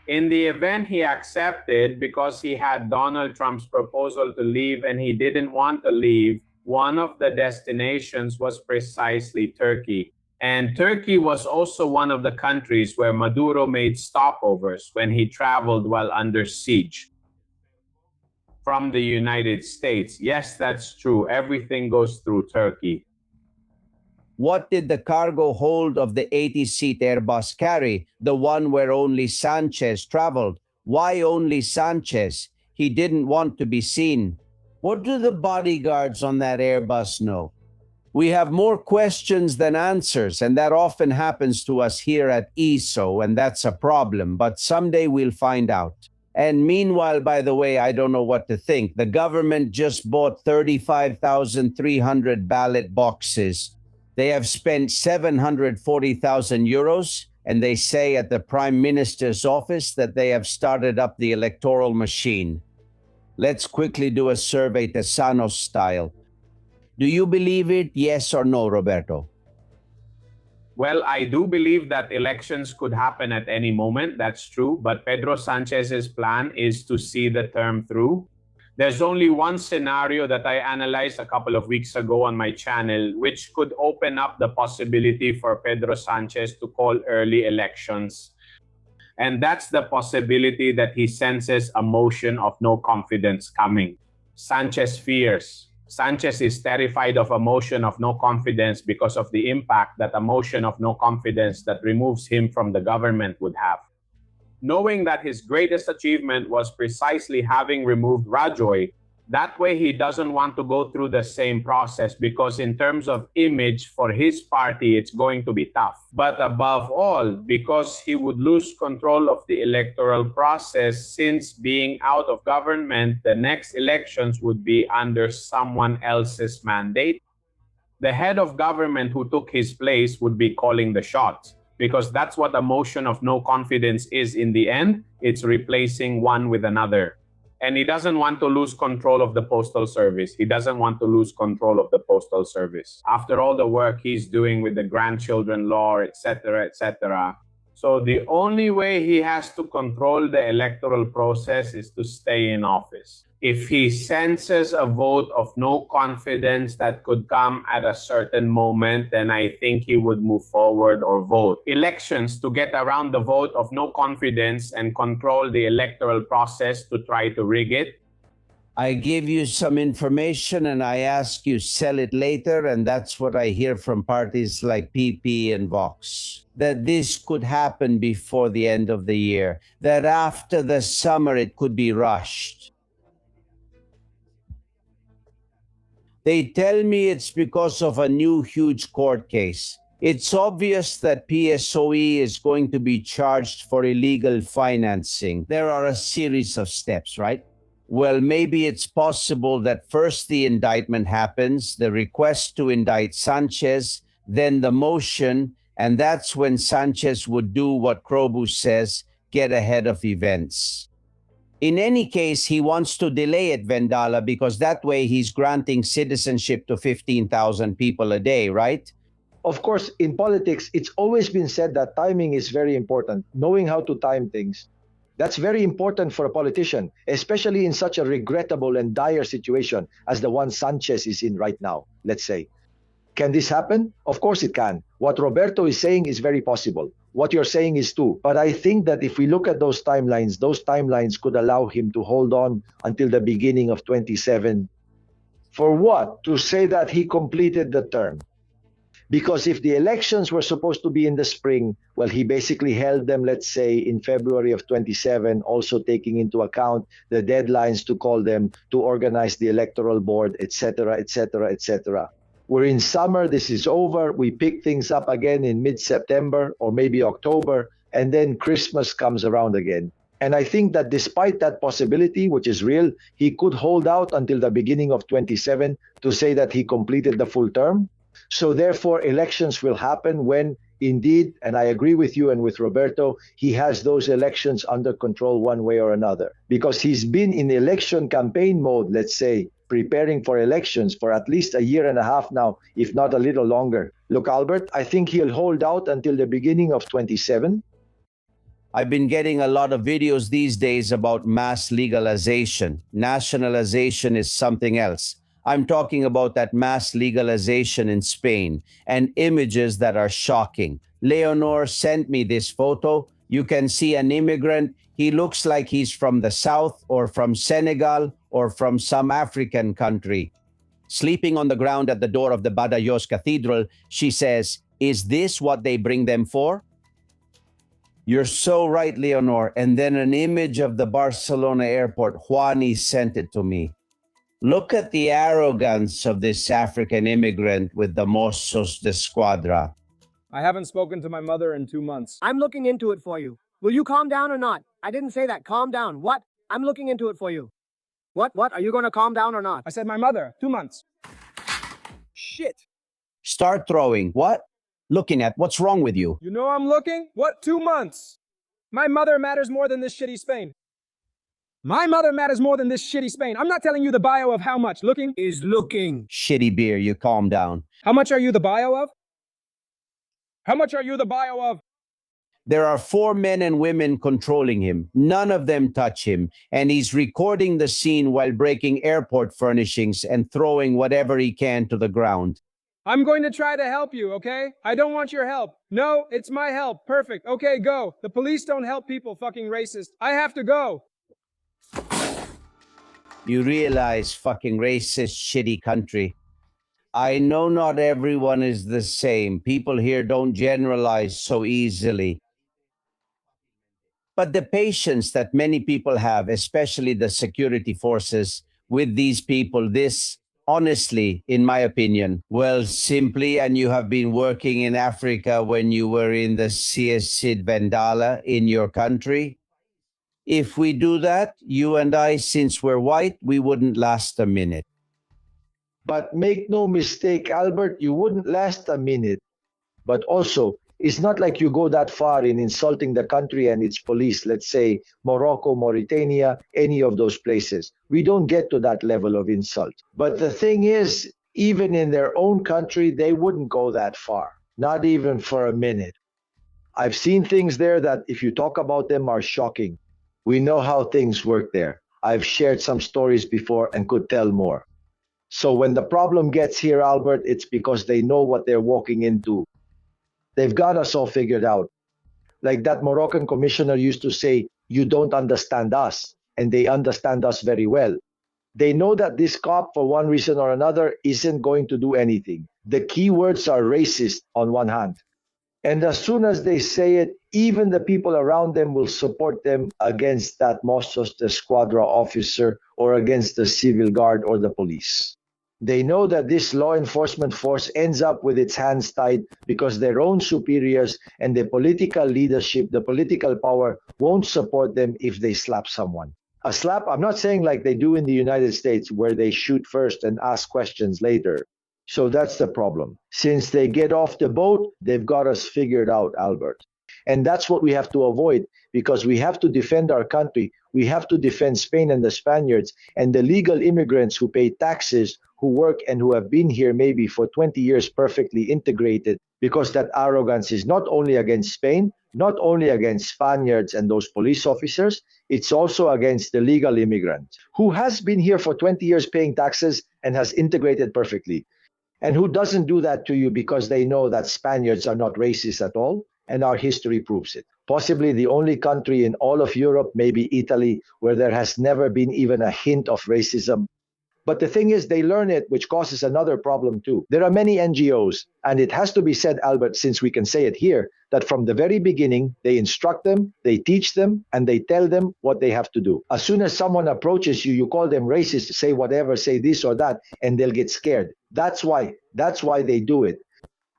Speaker 3: In the event he accepted, because he had Donald Trump's proposal to leave and he didn't want to leave, one of the destinations was precisely Turkey. And Turkey was also one of the countries where Maduro made stopovers when he traveled while under siege from the United States. Yes, that's true. Everything goes through Turkey.
Speaker 1: What did the cargo hold of the 80-seat Airbus carry, the one where only Sanchez traveled? Why only Sanchez? He didn't want to be seen. What do the bodyguards on that Airbus know? We have more questions than answers, and that often happens to us here at ESO, and that's a problem, but someday we'll find out. And meanwhile, by the way, I don't know what to think. The government just bought 35,300 ballot boxes. They have spent 740,000 euros, and they say at the Prime Minister's office that they have started up the electoral machine. Let's quickly do a survey Tesanos style. Do you believe it, yes or no, Roberto?
Speaker 3: Well, I do believe that elections could happen at any moment. That's true. But Pedro Sanchez's plan is to see the term through. There's only one scenario that I analyzed a couple of weeks ago on my channel, which could open up the possibility for Pedro Sanchez to call early elections. And that's the possibility that he senses a motion of no confidence coming. Sanchez fears Sanchez is terrified of a motion of no confidence because of the impact that a motion of no confidence that removes him from the government would have. Knowing that his greatest achievement was precisely having removed Rajoy, that way he doesn't want to go through the same process because in terms of image for his party, it's going to be tough. But above all, because he would lose control of the electoral process since being out of government, the next elections would be under someone else's mandate. The head of government who took his place would be calling the shots because that's what a motion of no confidence is in the end. It's replacing one with another. And he doesn't want to lose control of the Postal Service. He doesn't want to lose control of the Postal Service. After all the work he's doing with the grandchildren law, etc., etc. So the only way he has to control the electoral process is to stay in office. If he senses a vote of no confidence that could come at a certain moment, then I think he would move forward or vote. Elections to get around the vote of no confidence and control the electoral process to try to rig it.
Speaker 1: I give you some information and I ask you sell it later, and that's what I hear from parties like PP and Vox. That this could happen before the end of the year, that after the summer it could be rushed. They tell me it's because of a new huge court case. It's obvious that PSOE is going to be charged for illegal financing. There are a series of steps, right? Well, maybe it's possible that first the indictment happens, the request to indict Sanchez, then the motion, and that's when Sanchez would do what Krobu says, get ahead of events. In any case, he wants to delay it, Vendala, because that way he's granting citizenship to 15,000 people a day, right?
Speaker 4: Of course, in politics, it's always been said that timing is very important, knowing how to time things. That's very important for a politician, especially in such a regrettable and dire situation as the one Sanchez is in right now, let's say. Can this happen? Of course it can. What Roberto is saying is very possible. What you're saying is too. But I think that if we look at those timelines could allow him to hold on until the beginning of 27. For what? To say that he completed the term. Because if the elections were supposed to be in the spring, well, he basically held them, let's say, in February of 27, also taking into account the deadlines to call them, to organize the electoral board, etc., etc., etc. We're in summer, this is over, we pick things up again in mid-September or maybe October, and then Christmas comes around again. And I think that despite that possibility, which is real, he could hold out until the beginning of 27 to say that he completed the full term. So therefore, elections will happen when indeed, and I agree with you and with Roberto, he has those elections under control one way or another. Because he's been in election campaign mode, let's say, preparing for elections for at least a year and a half now, if not a little longer. Look, Albert, I think he'll hold out until the beginning of 27.
Speaker 1: I've been getting a lot of videos these days about mass legalization. Nationalization is something else. I'm talking about that mass legalization in Spain and images that are shocking. Leonor sent me this photo. You can see an immigrant. He looks like he's from the south or from Senegal or from some African country. Sleeping on the ground at the door of the Badajoz Cathedral, she says, "Is this what they bring them for?" You're so right, Leonor. And then an image of the Barcelona airport. Juan sent it to me. Look at the arrogance of this African immigrant with the Mossos de Squadra.
Speaker 14: I haven't spoken to my mother in 2 months.
Speaker 15: I'm looking into it for you. Will you calm down or not? I didn't say that. Calm down. What? I'm looking into it for you. What? Are you going to calm down or not?
Speaker 14: I said my mother. 2 months. Shit.
Speaker 1: Start throwing. What? Looking at. What's wrong with you?
Speaker 14: You know I'm looking? What? 2 months. My mother matters more than this shitty Spain. My mother matters more than this shitty Spain. I'm not telling you the bio of how much. Looking is looking.
Speaker 1: Shitty beer, you calm down.
Speaker 14: How much are you the bio of? How much are you the bio of?
Speaker 1: There are 4 men and women controlling him. None of them touch him. And he's recording the scene while breaking airport furnishings and throwing whatever he can to the ground.
Speaker 14: I'm going to try to help you, okay? I don't want your help. No, it's my help. Perfect. Okay, go. The police don't help people, fucking racist. I have to go.
Speaker 1: you realize, fucking racist, shitty country. I know not everyone is the same. People here don't generalize so easily. But the patience that many people have, especially the security forces, with these people, this, honestly, in my opinion, well, simply, and you have been working in Africa when you were in the Sid Vendala in your country. If we do that, you and I, since we're white, we wouldn't last a minute.
Speaker 4: But make no mistake, Albert, you wouldn't last a minute. But also, it's not like you go that far in insulting the country and its police, let's say Morocco, Mauritania, any of those places. We don't get to that level of insult. But the thing is, even in their own country, they wouldn't go that far, not even for a minute. I've seen things there that, if you talk about them, are shocking. We know how things work there. I've shared some stories before and could tell more. So when the problem gets here, Albert, it's because they know what they're walking into. They've got us all figured out. Like that Moroccan commissioner used to say, you don't understand us, and they understand us very well. They know that this cop, for one reason or another, isn't going to do anything. The key words are racist on one hand. And as soon as they say it, even the people around them will support them against that Mossos de Esquadra officer or against the civil guard or the police. They know that this law enforcement force ends up with its hands tied because their own superiors and the political leadership, the political power, won't support them if they slap someone. A slap, I'm not saying like they do in the United States where they shoot first and ask questions later. So that's the problem. Since they get off the boat, they've got us figured out, Albert. And that's what we have to avoid, because we have to defend our country. We have to defend Spain and the Spaniards and the legal immigrants who pay taxes, who work and who have been here maybe for 20 years perfectly integrated, because that arrogance is not only against Spain, not only against Spaniards and those police officers, it's also against the legal immigrant who has been here for 20 years paying taxes and has integrated perfectly. And who doesn't do that to you because they know that Spaniards are not racist at all, and our history proves it. Possibly the only country in all of Europe, maybe Italy, where there has never been even a hint of racism. But the thing is, they learn it, which causes another problem too. There are many NGOs, and it has to be said, Albert, since we can say it here, that from the very beginning, they instruct them, they teach them, and they tell them what they have to do. As soon as someone approaches you, you call them racist, say whatever, say this or that, and they'll get scared. That's why they do it.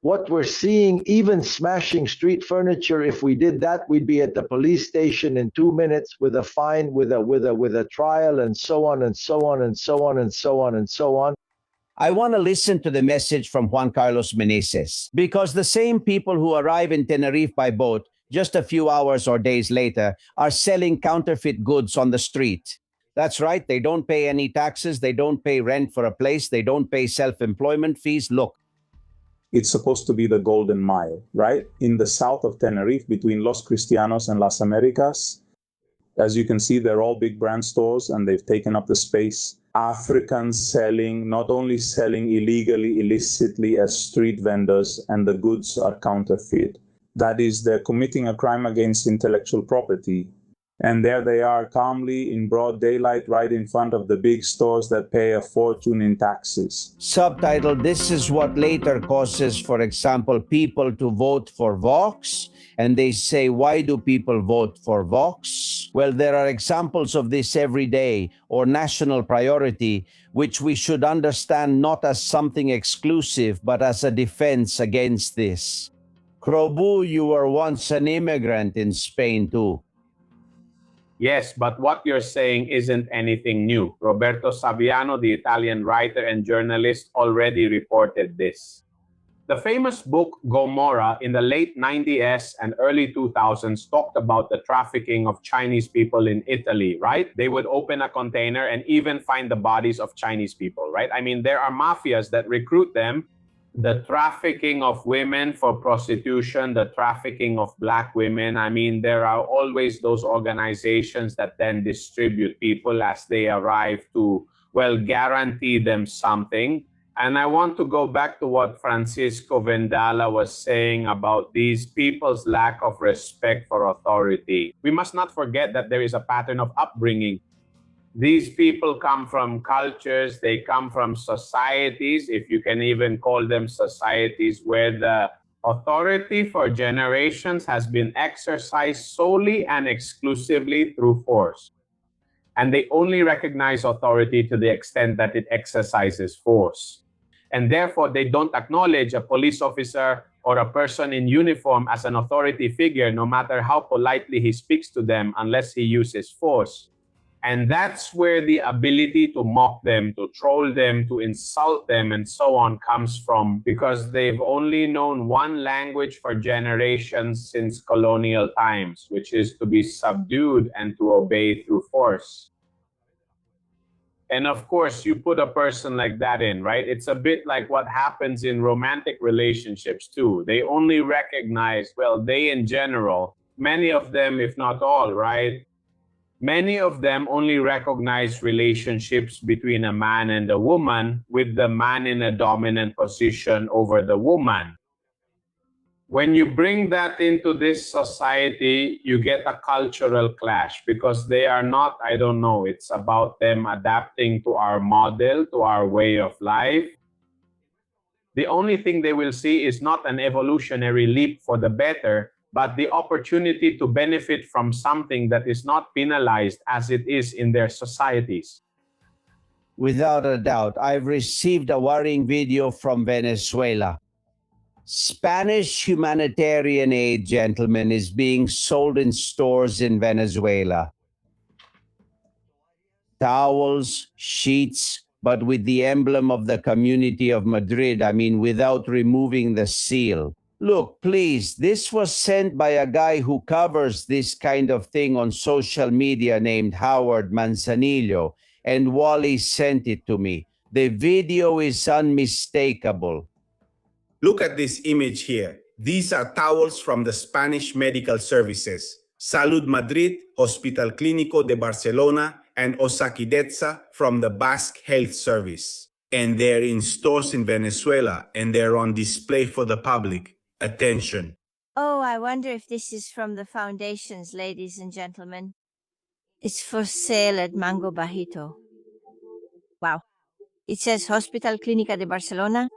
Speaker 4: What we're seeing, even smashing street furniture, if we did that, we'd be at the police station in 2 minutes with a fine, with a trial, and so on and so on and so on and so on and so on.
Speaker 1: I want to listen to the message from Juan Carlos Meneses, because the same people who arrive in Tenerife by boat just a few hours or days later are selling counterfeit goods on the street. That's right, they don't pay any taxes, they don't pay rent for a place, they don't pay self-employment fees. Look.
Speaker 16: It's supposed to be the Golden Mile, right? In the south of Tenerife, between Los Cristianos and Las Americas. As you can see, they're all big brand stores and they've taken up the space. Africans selling, not only selling illegally, illicitly as street vendors, and the goods are counterfeit. That is, they're committing a crime against intellectual property. And there they are calmly in broad daylight right in front of the big stores that pay a fortune in taxes.
Speaker 1: Subtitle, this is what later causes, for example, people to vote for Vox. And they say, why do people vote for Vox? Well, there are examples of this every day, or national priority, which we should understand not as something exclusive, but as a defense against this. Krobu, you were once an immigrant in Spain too.
Speaker 3: Yes, but what you're saying isn't anything new. Roberto Saviano, the Italian writer and journalist, already reported this. The famous book Gomorrah in the late 90s and early 2000s talked about the trafficking of Chinese people in Italy, right? They would open a container and even find the bodies of Chinese people, right? I mean, there are mafias that recruit them. The trafficking of women for prostitution, the trafficking of black women. I mean, there are always those organizations that then distribute people as they arrive to, well, guarantee them something. And I want to go back to what Francisco Vendala was saying about these people's lack of respect for authority. We must not forget that there is a pattern of upbringing. These people come from cultures, they come from societies, if you can even call them societies, where the authority for generations has been exercised solely and exclusively through force. And they only recognize authority to the extent that it exercises force. And therefore, they don't acknowledge a police officer or a person in uniform as an authority figure, no matter how politely he speaks to them, unless he uses force. And that's where the ability to mock them, to troll them, to insult them, and so on comes from, because they've only known one language for generations since colonial times, which is to be subdued and to obey through force. And of course, you put a person like that in, right? It's a bit like what happens in romantic relationships too. They only recognize, well, they in general, many of them, if not all, right? Many of them only recognize relationships between a man and a woman, with the man in a dominant position over the woman. When you bring that into this society, you get a cultural clash, because they are not, I don't know, it's about them adapting to our model, to our way of life. The only thing they will see is not an evolutionary leap for the better, but the opportunity to benefit from something that is not penalized as it is in their societies.
Speaker 1: Without a doubt, I've received a worrying video from Venezuela. Spanish humanitarian aid, gentlemen, is being sold in stores in Venezuela. Towels, sheets, but with the emblem of the Community of Madrid, I mean, without removing the seal. Look, please, this was sent by a guy who covers this kind of thing on social media named Howard Manzanillo, and Wally sent it to me. The video is unmistakable.
Speaker 17: Look at this image here. These are towels from the Spanish Medical Services, Salud Madrid, Hospital Clínico de Barcelona, and Osakidetza from the Basque Health Service. And they're in stores in Venezuela, and they're on display for the public. Attention.
Speaker 18: Oh, I wonder if this is from the foundations, ladies and gentlemen. It's for sale at Mango Bajito. Wow. It says Hospital Clínica de Barcelona.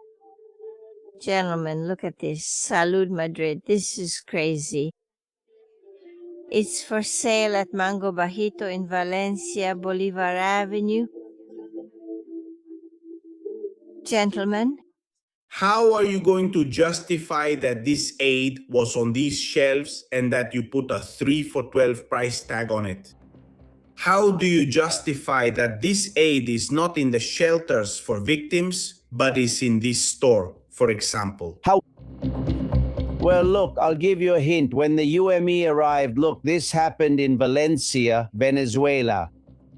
Speaker 18: Gentlemen, look at this. Salud Madrid. This is crazy. It's for sale at Mango Bajito in Valencia, Bolivar Avenue. Gentlemen.
Speaker 17: How are you going to justify that this aid was on these shelves and that you put a 3 for $12 price tag on it? How do you justify that this aid is not in the shelters for victims, but is in this store, for example?
Speaker 1: How? Well, look, I'll give you a hint. When the UME arrived, look, this happened in Valencia, Venezuela.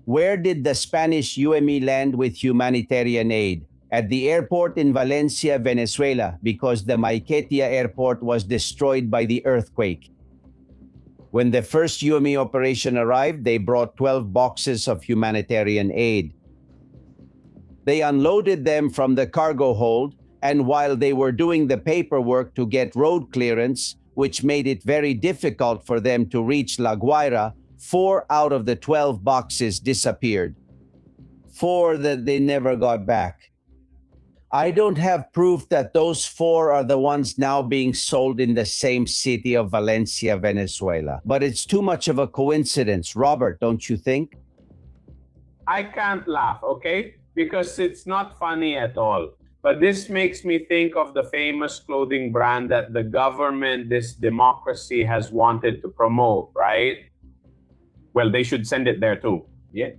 Speaker 1: Where did the Spanish UME land with humanitarian aid? At the airport in Valencia, Venezuela, because the Maiquetía airport was destroyed by the earthquake. When the first UME operation arrived, they brought 12 boxes of humanitarian aid. They unloaded them from the cargo hold, and while they were doing the paperwork to get road clearance, which made it very difficult for them to reach La Guaira, 4 out of the 12 boxes disappeared. 4 that they never got back. I don't have proof that those 4 are the ones now being sold in the same city of Valencia, Venezuela. But it's too much of a coincidence, Robert, don't you think?
Speaker 3: I can't laugh, okay? Because it's not funny at all. But this makes me think of the famous clothing brand that the government, this democracy, has wanted to promote, right? Well, they should send it there too. Yeah.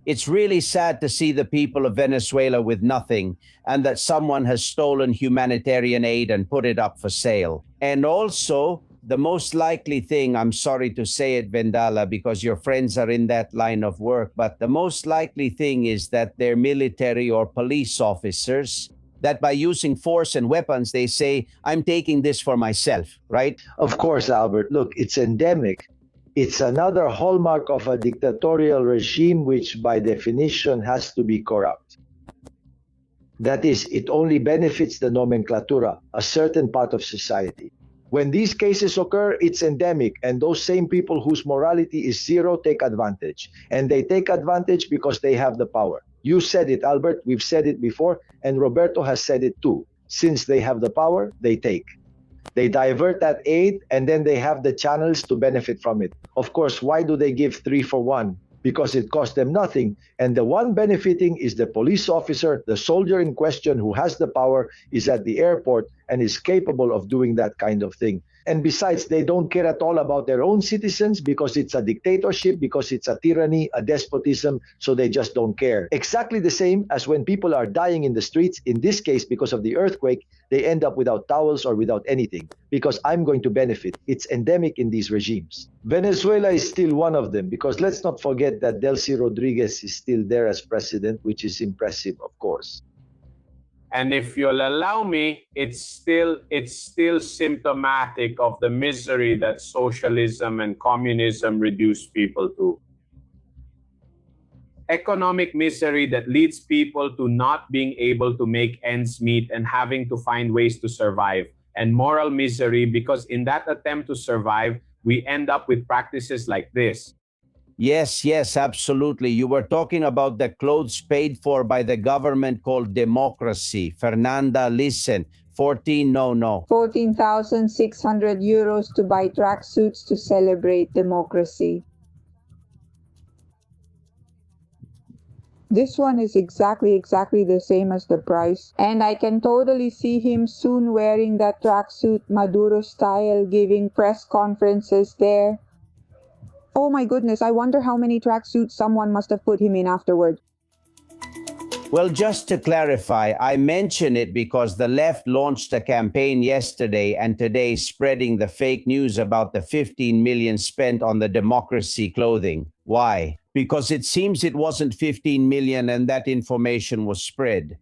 Speaker 1: It's really sad to see the people of Venezuela with nothing, and that someone has stolen humanitarian aid and put it up for sale. And also, the most likely thing, I'm sorry to say it, Vendala, because your friends are in that line of work, but the most likely thing is that they're military or police officers, that by using force and weapons, they say, I'm taking this for myself, right?
Speaker 4: Of course, Albert. Look, it's endemic. It's another hallmark of a dictatorial regime which, by definition, has to be corrupt. That is, it only benefits the nomenclatura, a certain part of society. When these cases occur, it's endemic, and those same people whose morality is zero take advantage. And they take advantage because they have the power. You said it, Albert, we've said it before, and Roberto has said it too. Since they have the power, they take. They divert that aid, and then they have the channels to benefit from it. Of course, why do they give 3 for 1? Because it cost them nothing. And the one benefiting is the police officer, the soldier in question who has the power, is at the airport and is capable of doing that kind of thing. And besides, they don't care at all about their own citizens because it's a dictatorship, because it's a tyranny, a despotism, so they just don't care. Exactly the same as when people are dying in the streets, in this case because of the earthquake, they end up without towels or without anything, because I'm going to benefit. It's endemic in these regimes. Venezuela is still one of them, because let's not forget that Delcy Rodriguez is still there as president, which is impressive, of course.
Speaker 3: And if you'll allow me, it's still symptomatic of the misery that socialism and communism reduce people to. Economic misery that leads people to not being able to make ends meet and having to find ways to survive. And moral misery because in that attempt to survive, we end up with practices like this.
Speaker 1: Yes, yes, absolutely. You were talking about the clothes paid for by the government called democracy. Fernanda, listen.
Speaker 19: 14,600 euros to buy tracksuits to celebrate democracy. This one is exactly the same as the price. And I can totally see him soon wearing that tracksuit Maduro style, giving press conferences there. Oh my goodness, I wonder how many tracksuits someone must have put him in afterward.
Speaker 1: Well, just to clarify, I mention it because the left launched a campaign yesterday and today spreading the fake news about the 15 million spent on the democracy clothing. Why? Because it seems it wasn't 15 million and that information was spread.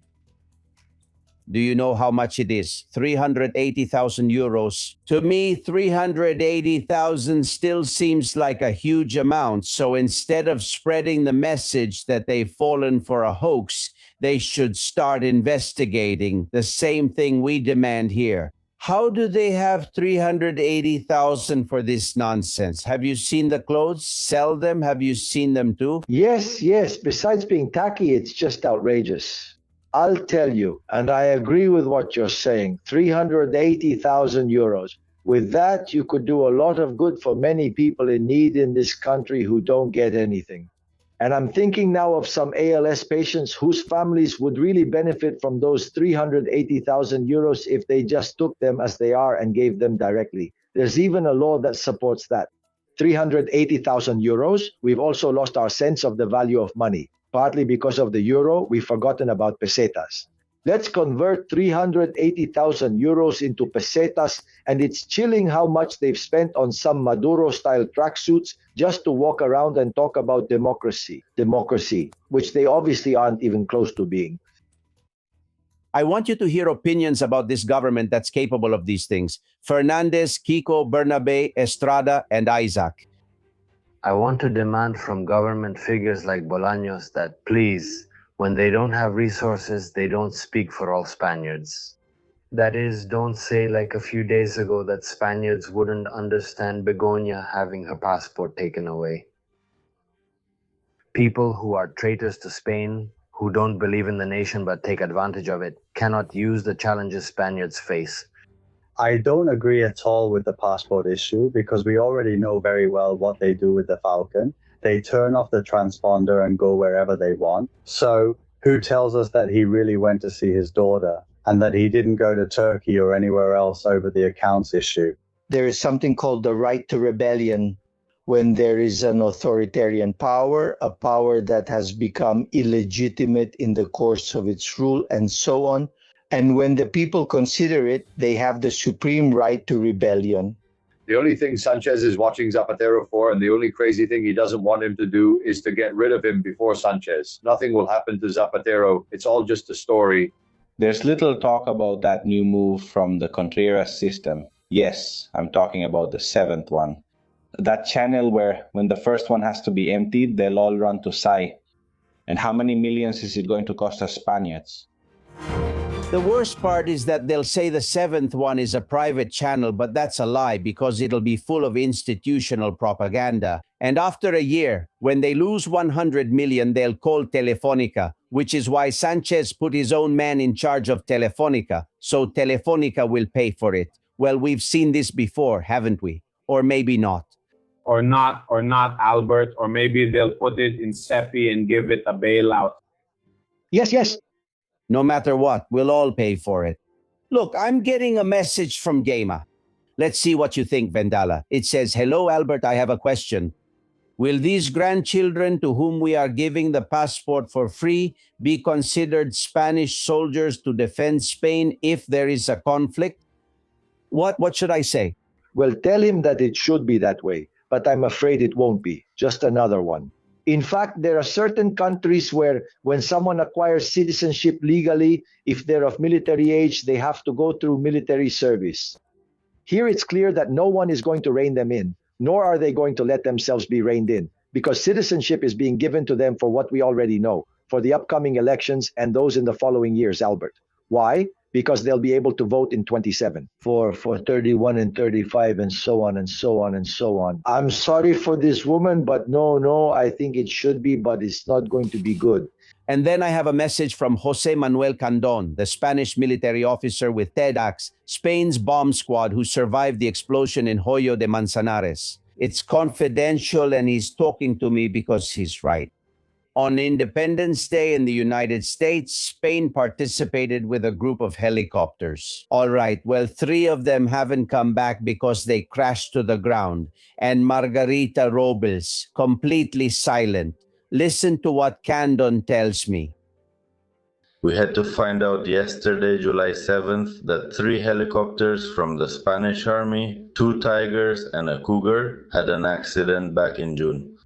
Speaker 1: Do you know how much it is? 380,000 euros. To me, 380,000 still seems like a huge amount. So instead of spreading the message that they've fallen for a hoax, they should start investigating the same thing we demand here. How do they have 380,000 for this nonsense? Have you seen the clothes? Sell them? Have you seen them too?
Speaker 4: Yes, yes. Besides being tacky, it's just outrageous. I'll tell you, and I agree with what you're saying, 380,000 euros. With that, you could do a lot of good for many people in need in this country who don't get anything. And I'm thinking now of some ALS patients whose families would really benefit from those 380,000 euros if they just took them as they are and gave them directly. There's even a law that supports that. 380,000 euros, we've also lost our sense of the value of money. Partly because of the euro, we've forgotten about pesetas. Let's convert 380,000 euros into pesetas, and it's chilling how much they've spent on some Maduro-style tracksuits just to walk around and talk about democracy, which they obviously aren't even close to being.
Speaker 1: I want you to hear opinions about this government that's capable of these things. Fernandez, Kiko, Bernabe, Estrada, and Isaac.
Speaker 20: I want to demand from government figures like Bolaños that please, when they don't have resources, they don't speak for all Spaniards. That is, don't say like a few days ago that Spaniards wouldn't understand Begoña having her passport taken away. People who are traitors to Spain, who don't believe in the nation but take advantage of it, cannot use the challenges Spaniards face.
Speaker 21: I don't agree at all with the passport issue because we already know very well what they do with the Falcon. They turn off the transponder and go wherever they want. So who tells us that he really went to see his daughter and that he didn't go to Turkey or anywhere else over the accounts issue?
Speaker 22: There is something called the right to rebellion when there is an authoritarian power, a power that has become illegitimate in the course of its rule and so on. And when the people consider it, they have the supreme right to rebellion.
Speaker 23: The only thing Sanchez is watching Zapatero for, and the only crazy thing he doesn't want him to do, is to get rid of him before Sanchez. Nothing will happen to Zapatero. It's all just a story.
Speaker 16: There's little talk about that new move from the Contreras system. Yes, I'm talking about the seventh one. That channel where when the first one has to be emptied, they'll all run to Sai. And how many millions is it going to cost us Spaniards?
Speaker 1: The worst part is that they'll say the seventh one is a private channel, but that's a lie because it'll be full of institutional propaganda. And after a year, when they lose 100 million, they'll call Telefonica, which is why Sanchez put his own man in charge of Telefonica, so Telefonica will pay for it. Well, we've seen this before, haven't we? Or maybe not.
Speaker 3: Or not, Albert, or maybe they'll put it in SEPI and give it a bailout.
Speaker 4: Yes, yes.
Speaker 1: No matter what, we'll all pay for it. Look, I'm getting a message from Gema. Let's see what you think, Vendala. It says, "Hello, Albert, I have a question. Will these grandchildren to whom we are giving the passport for free be considered Spanish soldiers to defend Spain if there is a conflict?" What should I say?
Speaker 4: Well, tell him that it should be that way, but I'm afraid it won't be. Just another one. In fact, there are certain countries where when someone acquires citizenship legally, if they're of military age, they have to go through military service. Here it's clear that no one is going to rein them in, nor are they going to let themselves be reined in, because citizenship is being given to them for what we already know, for the upcoming elections and those in the following years, Albert. Why? Because they'll be able to vote in 27 for 31 and 35 and so on and so on and so on. I'm sorry for this woman, but no, I think it should be, but it's not going to be good.
Speaker 1: And then I have a message from Jose Manuel Candon, the Spanish military officer with TEDx, Spain's bomb squad who survived the explosion in Hoyo de Manzanares. It's confidential and he's talking to me because he's right. On Independence Day in the United States, Spain participated with a group of helicopters. All right, well, 3 of them haven't come back because they crashed to the ground. And Margarita Robles, completely silent. Listen to what Candon tells me.
Speaker 5: We had to find out yesterday, July 7th, that 3 helicopters from the Spanish Army, 2 Tigers, and a Cougar had an accident back in June.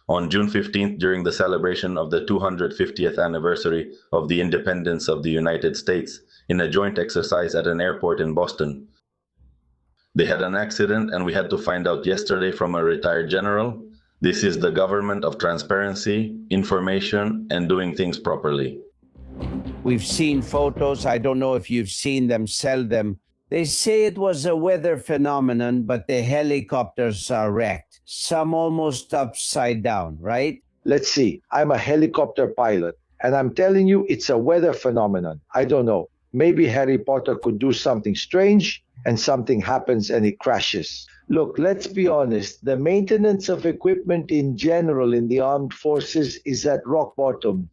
Speaker 5: On June 15th, during the celebration of the 250th anniversary of the independence of the United States, in a joint exercise at an airport in Boston. They had an accident, and we had to find out yesterday from a retired general. This is the government of transparency, information, and doing things properly.
Speaker 1: We've seen photos. I don't know if you've seen them, sell them. They say it was a weather phenomenon, but the helicopters are wrecked. Some almost upside down, right?
Speaker 4: Let's see. I'm a helicopter pilot, and I'm telling you it's a weather phenomenon. I don't know. Maybe Harry Potter could do something strange, and something happens and it crashes. Look, let's be honest. The maintenance of equipment in general in the armed forces is at rock bottom.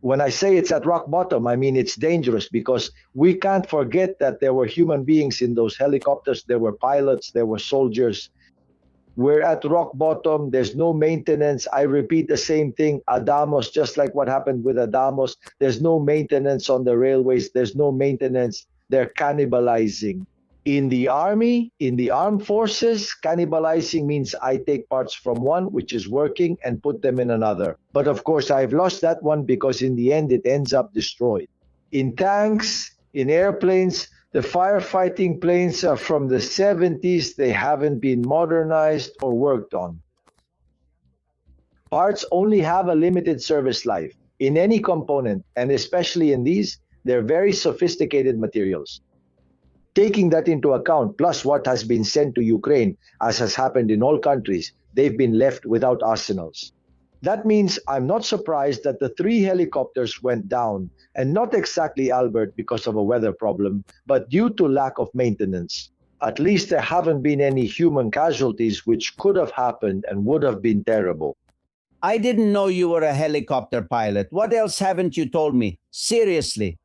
Speaker 4: When I say it's at rock bottom, I mean it's dangerous because we can't forget that there were human beings in those helicopters. There were pilots, there were soldiers. We're at rock bottom. There's no maintenance. I repeat the same thing. Adamos, just like what happened with Adamos, there's no maintenance on the railways. There's no maintenance. They're cannibalizing. In the army, in the armed forces, cannibalizing means I take parts from one, which is working, and put them in another. But of course, I've lost that one because in the end, it ends up destroyed. In tanks, in airplanes, the firefighting planes are from the 70s. They haven't been modernized or worked on. Parts only have a limited service life. In any component, and especially in these, they're very sophisticated materials. Taking that into account, plus what has been sent to Ukraine, as has happened in all countries, they've been left without arsenals. That means I'm not surprised that the 3 helicopters went down, and not exactly, Albert, because of a weather problem, but due to lack of maintenance. At least there haven't been any human casualties, which could have happened and would have been terrible.
Speaker 1: I didn't know you were a helicopter pilot. What else haven't you told me? Seriously.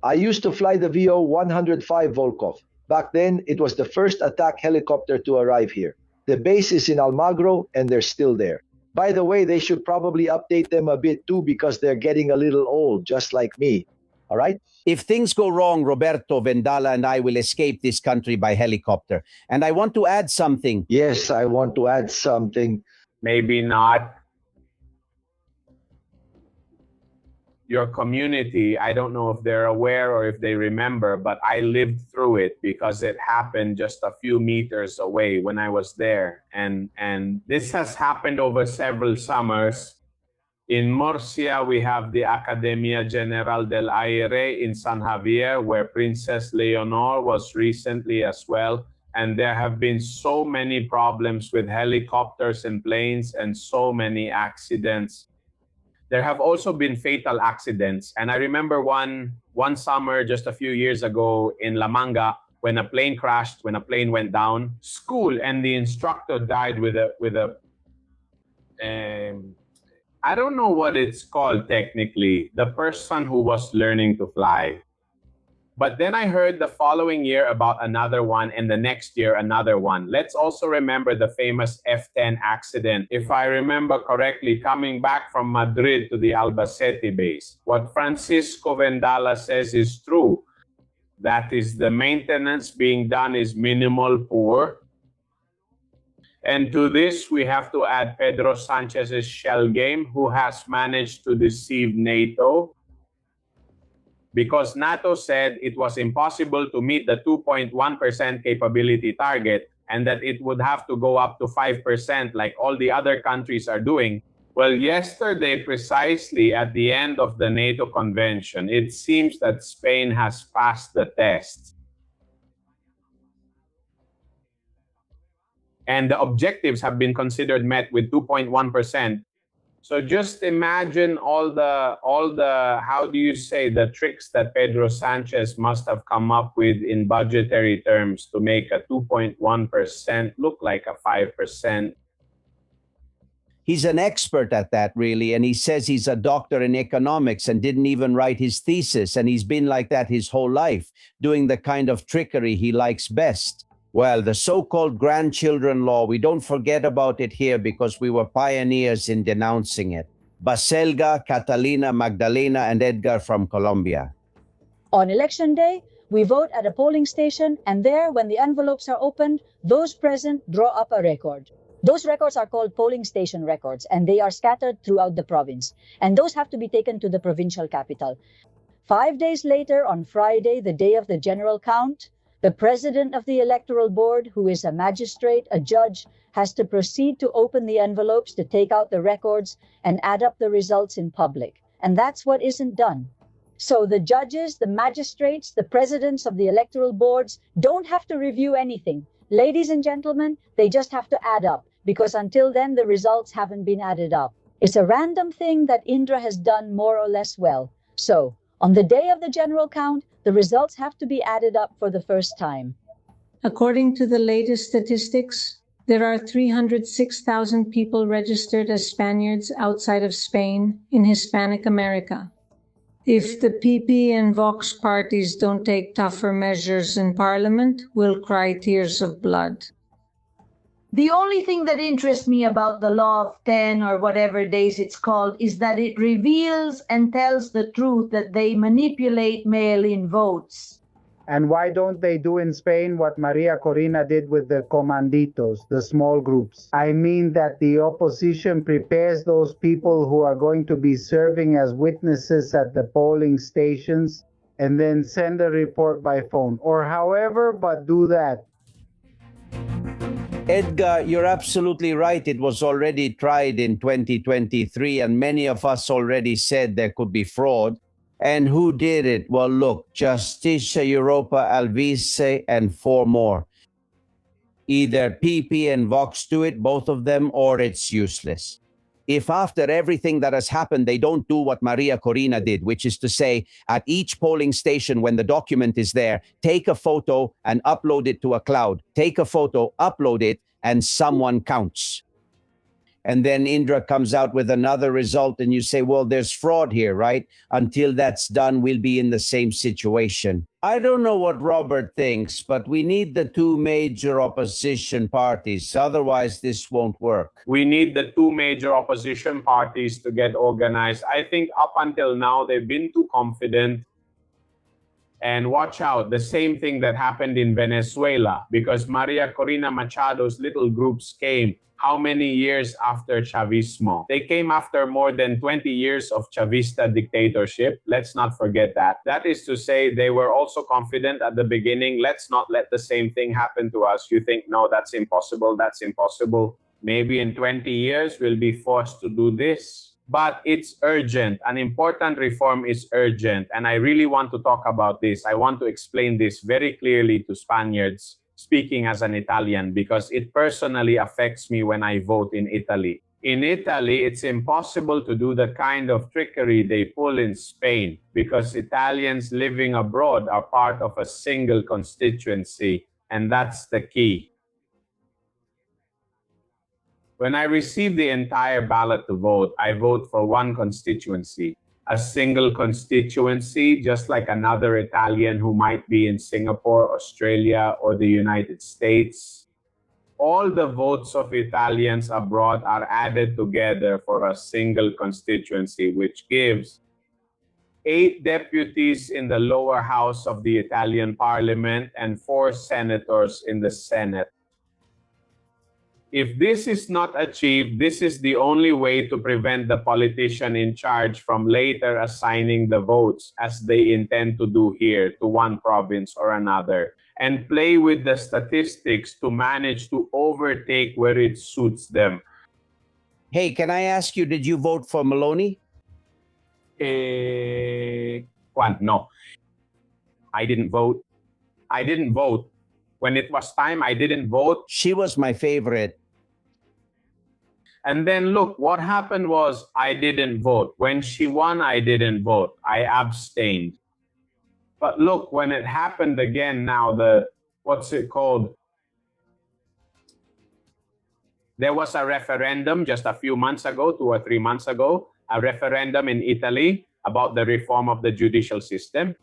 Speaker 4: I used to fly the VO-105 Volkov. Back then, it was the first attack helicopter to arrive here. The base is in Almagro, and they're still there. By the way, they should probably update them a bit too because they're getting a little old, just like me. All right?
Speaker 1: If things go wrong, Roberto, Vendala, and I will escape this country by helicopter. And I want to add something.
Speaker 4: Yes, I want to add something.
Speaker 3: Maybe not. Your community, I don't know if they're aware or if they remember, but I lived through it because it happened just a few meters away when I was there. And this has happened over several summers. In Murcia, we have the Academia General del Aire in San Javier, where Princess Leonor was recently as well. And there have been so many problems with helicopters and planes and so many accidents. There have also been fatal accidents. And I remember one summer just a few years ago in La Manga, when a plane crashed, when a plane went down, school, and the instructor died with a I don't know what it's called technically, the person who was learning to fly. But then I heard the following year about another one, and the next year another one. Let's also remember the famous F-10 accident. If I remember correctly, coming back from Madrid to the Albacete base, what Francisco Vendala says is true. That is, the maintenance being done is minimal, poor. And to this, we have to add Pedro Sanchez's shell game, who has managed to deceive NATO, because NATO said it was impossible to meet the 2.1% capability target and that it would have to go up to 5% like all the other countries are doing. Well, yesterday, precisely at the end of the NATO convention, it seems that Spain has passed the test. And the objectives have been considered met with 2.1%. So just imagine all the how do you say, the tricks that Pedro Sanchez must have come up with in budgetary terms to make a 2.1% look like a 5%.
Speaker 1: He's an expert at that, really, and he says he's a doctor in economics and didn't even write his thesis, and he's been like that his whole life, doing the kind of trickery he likes best. Well, the so-called grandchildren law, we don't forget about it here because we were pioneers in denouncing it. Baselga, Catalina, Magdalena, and Edgar from Colombia.
Speaker 6: On election day, we vote at a polling station, and there, when the envelopes are opened, those present draw up a record. Those records are called polling station records, and they are scattered throughout the province. And those have to be taken to the provincial capital. 5 days later, on Friday, the day of the general count, the president of the electoral board, who is a magistrate, a judge, has to proceed to open the envelopes, to take out the records, and add up the results in public. And that's what isn't done. So the judges, the magistrates, the presidents of the electoral boards don't have to review anything. Ladies and gentlemen, they just have to add up, because until then, the results haven't been added up. It's a random thing that Indra has done more or less well. So, on the day of the general count, the results have to be added up for the first time.
Speaker 7: According to the latest statistics, there are 306,000 people registered as Spaniards outside of Spain in Hispanic America. If the PP and Vox parties don't take tougher measures in Parliament, we'll cry tears of blood.
Speaker 8: The only thing that interests me about the law of 10 or whatever days it's called is that it reveals and tells the truth that they manipulate mail-in votes.
Speaker 24: And why don't they do in Spain what Maria Corina did with the comanditos, the small groups? I mean that the opposition prepares those people who are going to be serving as witnesses at the polling stations and then send a report by phone, or however, but do that.
Speaker 1: Edgar, you're absolutely right. It was already tried in 2023, and many of us already said there could be fraud. And who did it? Well, look, Justicia Europa, Alvise, and 4 more. Either PP and Vox do it, both of them, or it's useless. If after everything that has happened, they don't do what Maria Corina did, which is to say, at each polling station, when the document is there, take a photo and upload it to a cloud. Take a photo, upload it, and someone counts. And then Indra comes out with another result, and you say, well, there's fraud here, right? Until that's done, we'll be in the same situation. I don't know what Robert thinks, but we need the 2 major opposition parties. Otherwise, this won't work.
Speaker 3: We need the 2 major opposition parties to get organized. I think up until now, they've been too confident. And watch out, the same thing that happened in Venezuela, because Maria Corina Machado's little groups came how many years after Chavismo? They came after more than 20 years of Chavista dictatorship. Let's not forget that. That is to say, they were also confident at the beginning. Let's not let the same thing happen to us. You think, no, that's impossible. That's impossible. Maybe in 20 years, we'll be forced to do this. But it's urgent. An important reform is urgent. And I really want to talk about this. I want to explain this very clearly to Spaniards, speaking as an Italian, because it personally affects me when I vote in Italy. In Italy, it's impossible to do the kind of trickery they pull in Spain because Italians living abroad are part of a single constituency, and that's the key. When I receive the entire ballot to vote, I vote for one constituency, a single constituency, just like another Italian who might be in Singapore, Australia, or the United States. All the votes of Italians abroad are added together for a single constituency, which gives 8 deputies in the lower house of the Italian parliament and 4 senators in the Senate. If this is not achieved, this is the only way to prevent the politician in charge from later assigning the votes, as they intend to do here, to one province or another, and play with the statistics to manage to overtake where it suits them.
Speaker 1: Hey, can I ask you, did you vote for Maloney?
Speaker 3: Juan, no. I didn't vote. I didn't vote. When it was time, I didn't vote.
Speaker 1: She was my favorite.
Speaker 3: And then look, what happened was I didn't vote. When she won, I didn't vote. I abstained. But look, when it happened again now, what's it called? There was a referendum just a few months ago, 2 or 3 months ago, a referendum in Italy about the reform of the judicial system.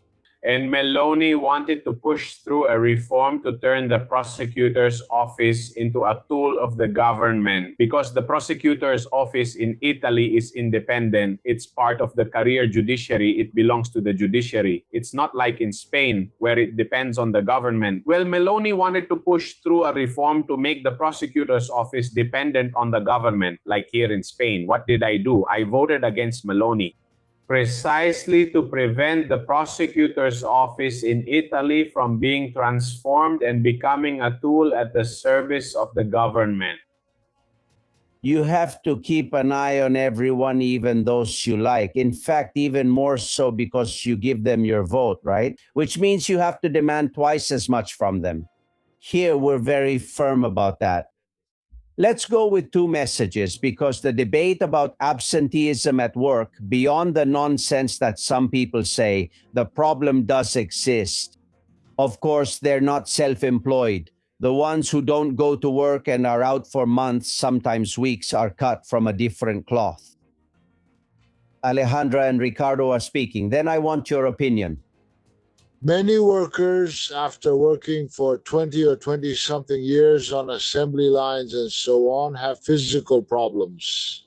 Speaker 3: And Meloni wanted to push through a reform to turn the prosecutor's office into a tool of the government, because the prosecutor's office in Italy is independent. It's part of the career judiciary. It belongs to the judiciary. It's not like in Spain where it depends on the government. Well, Meloni wanted to push through a reform to make the prosecutor's office dependent on the government, like here in Spain. What did I do? I voted against Meloni. Precisely to prevent the prosecutor's office in Italy from being transformed and becoming a tool at the service of the government.
Speaker 1: You have to keep an eye on everyone, even those you like. In fact, even more so because you give them your vote, right? Which means you have to demand twice as much from them. Here, we're very firm about that. Let's go with 2 messages, because the debate about absenteeism at work, beyond the nonsense that some people say, the problem does exist. Of course, they're not self-employed. The ones who don't go to work and are out for months, sometimes weeks, are cut from a different cloth. Alejandra and Ricardo are speaking. Then I want your opinion.
Speaker 2: Many workers, after working for 20 or 20-something years on assembly lines and so on, have physical problems.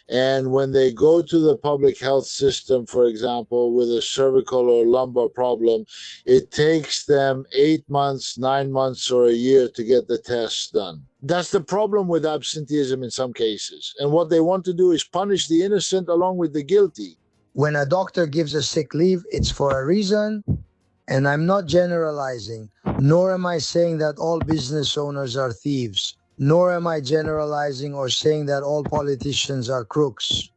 Speaker 2: And when they go to the public health system, for example, with a cervical or lumbar problem, it takes them 8 months, 9 months, or a year to get the tests done. That's the problem with absenteeism in some cases. And what they want to do is punish the innocent along with the guilty.
Speaker 9: When a doctor gives a sick leave, it's for a reason. And I'm not generalizing, nor am I saying that all business owners are thieves, nor am I generalizing or saying that all politicians are crooks.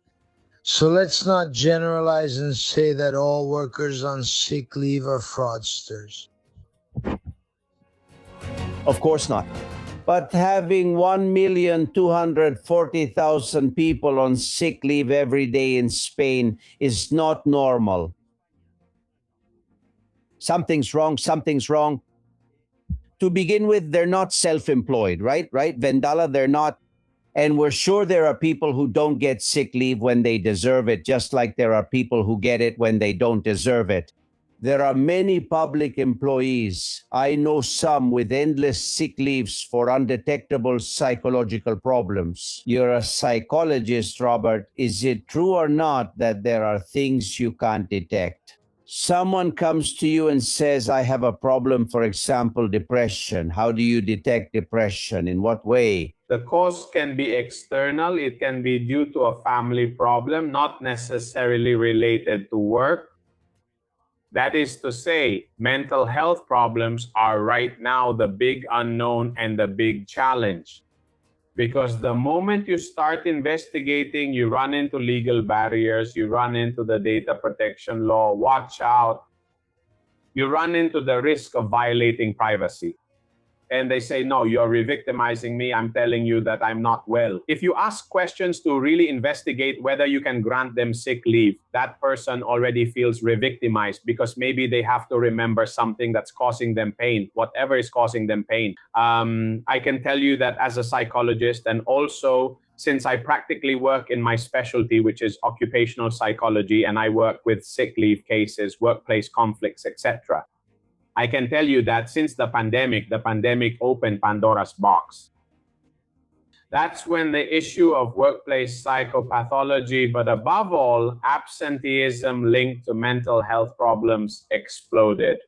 Speaker 9: So let's not generalize and say that all workers on sick leave are fraudsters.
Speaker 1: Of course not. But having 1,240,000 people on sick leave every day in Spain is not normal. Something's wrong, something's wrong. To begin with, they're not self-employed, right? Vendala, they're not. And we're sure there are people who don't get sick leave when they deserve it, just like there are people who get it when they don't deserve it. There are many public employees. I know some with endless sick leaves for undetectable psychological problems. You're a psychologist, Robert. Is it true or not that there are things you can't detect? Someone comes to you and says, I have a problem, for example, depression. How do you detect depression? In what way?
Speaker 3: The cause can be external. It can be due to a family problem, not necessarily related to work. That is to say, mental health problems are right now the big unknown and the big challenge. Because the moment you start investigating, you run into legal barriers, you run into the data protection law, watch out. You run into the risk of violating privacy. And they say, no, you're re-victimizing me. I'm telling you that I'm not well. If you ask questions to really investigate whether you can grant them sick leave, that person already feels re-victimized because maybe they have to remember something that's causing them pain, whatever is causing them pain. I can tell you that as a psychologist, and also since I practically work in my specialty, which is occupational psychology, and I work with sick leave cases, workplace conflicts, etc., I can tell you that since the pandemic opened Pandora's box. That's when the issue of workplace psychopathology, but above all, absenteeism linked to mental health problems exploded.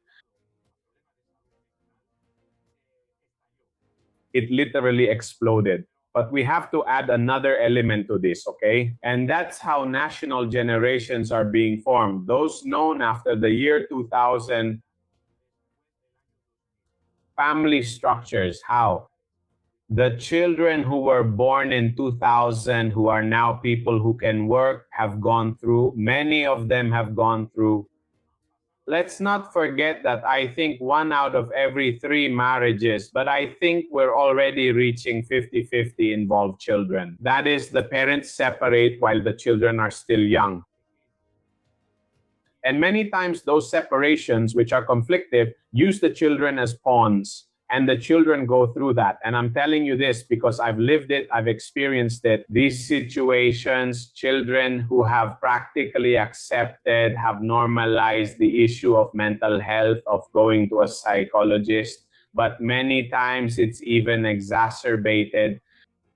Speaker 3: It literally exploded. But we have to add another element to this, okay? And that's how national generations are being formed. Those known after the year 2000, family structures. How? The children who were born in 2000, who are now people who can work, have gone through, many of them have gone through. Let's not forget that I think 1 out of every 3 marriages, but I think we're already reaching 50-50 involved children. That is, the parents separate while the children are still young. And many times those separations, which are conflictive, use the children as pawns, and the children go through that. And I'm telling you this because I've lived it, I've experienced it. These situations, children who have practically accepted, have normalized the issue of mental health, of going to a psychologist, but many times it's even exacerbated.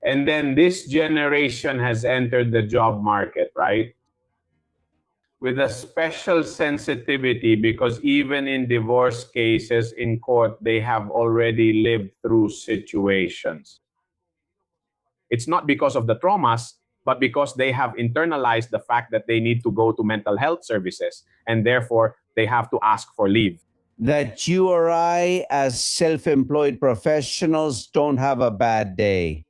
Speaker 3: And then this generation has entered the job market, right? With a special sensitivity, because even in divorce cases in court, they have already lived through situations. It's not because of the traumas, but because they have internalized the fact that they need to go to mental health services, and therefore they have to ask for leave.
Speaker 1: That you or I, as self-employed professionals, don't have a bad day.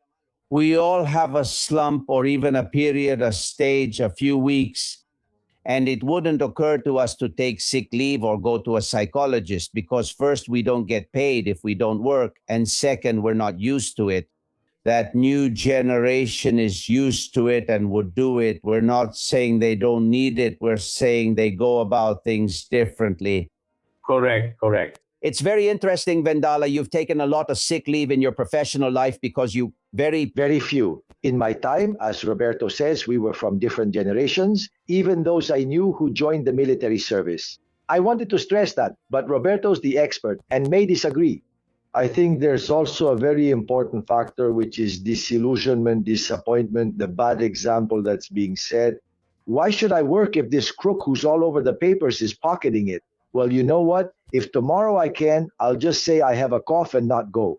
Speaker 1: We all have a slump or even a period, a stage, a few weeks. And it wouldn't occur to us to take sick leave or go to a psychologist because first, we don't get paid if we don't work. And second, we're not used to it. That new generation is used to it and would do it. We're not saying they don't need it. We're saying they go about things differently.
Speaker 3: Correct.
Speaker 1: It's very interesting, Vendala. You've taken a lot of sick leave in your professional life because you
Speaker 4: Very few. In my time, as Roberto says, we were from different generations, even those I knew who joined the military service. I wanted to stress that, but Roberto's the expert and may disagree.
Speaker 22: I think there's also a very important factor, which is disillusionment, disappointment, the bad example that's being said.
Speaker 4: Why should I work if this crook who's all over the papers is pocketing it? Well, you know what? If tomorrow I can, I'll just say I have a cough and not go.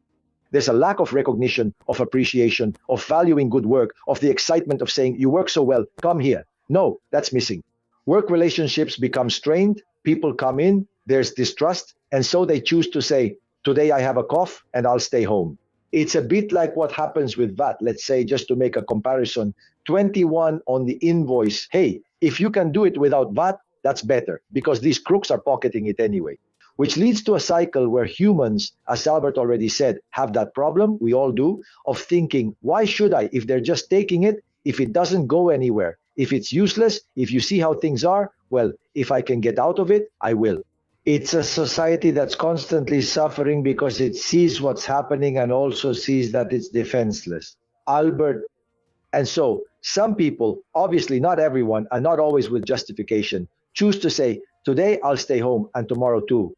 Speaker 4: There's a lack of recognition, of appreciation, of valuing good work, of the excitement of saying, you work so well, come here. No, that's missing. Work relationships become strained, people come in, there's distrust, and so they choose to say, today I have a cough and I'll stay home. It's a bit like what happens with VAT. Let's say, just to make a comparison, 21 on the invoice. Hey, if you can do it without VAT, that's better, because these crooks are pocketing it anyway. Which leads to a cycle where humans, as Albert already said, have that problem, we all do, of thinking, why should I? If they're just taking it, if it doesn't go anywhere, if it's useless, if you see how things are, well, if I can get out of it, I will.
Speaker 22: It's a society that's constantly suffering because it sees what's happening and also sees that it's defenseless.
Speaker 4: Albert, and so some people, obviously not everyone, and not always with justification, choose to say, today I'll stay home and tomorrow too.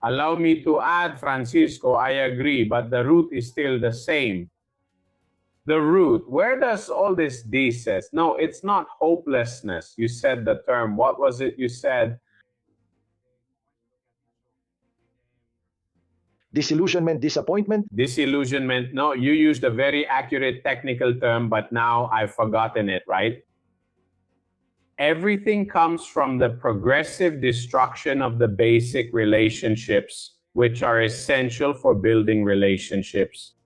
Speaker 3: Allow me to add, Francisco, I agree, but the root is still the same. The root, where does all this D says? No, it's not hopelessness. You said the term. What was it you said?
Speaker 4: Disillusionment, disappointment?
Speaker 3: Disillusionment. No, you used a very accurate technical term, but now I've forgotten it, right? Everything comes from the progressive destruction of the basic relationships, which are essential for building relationships.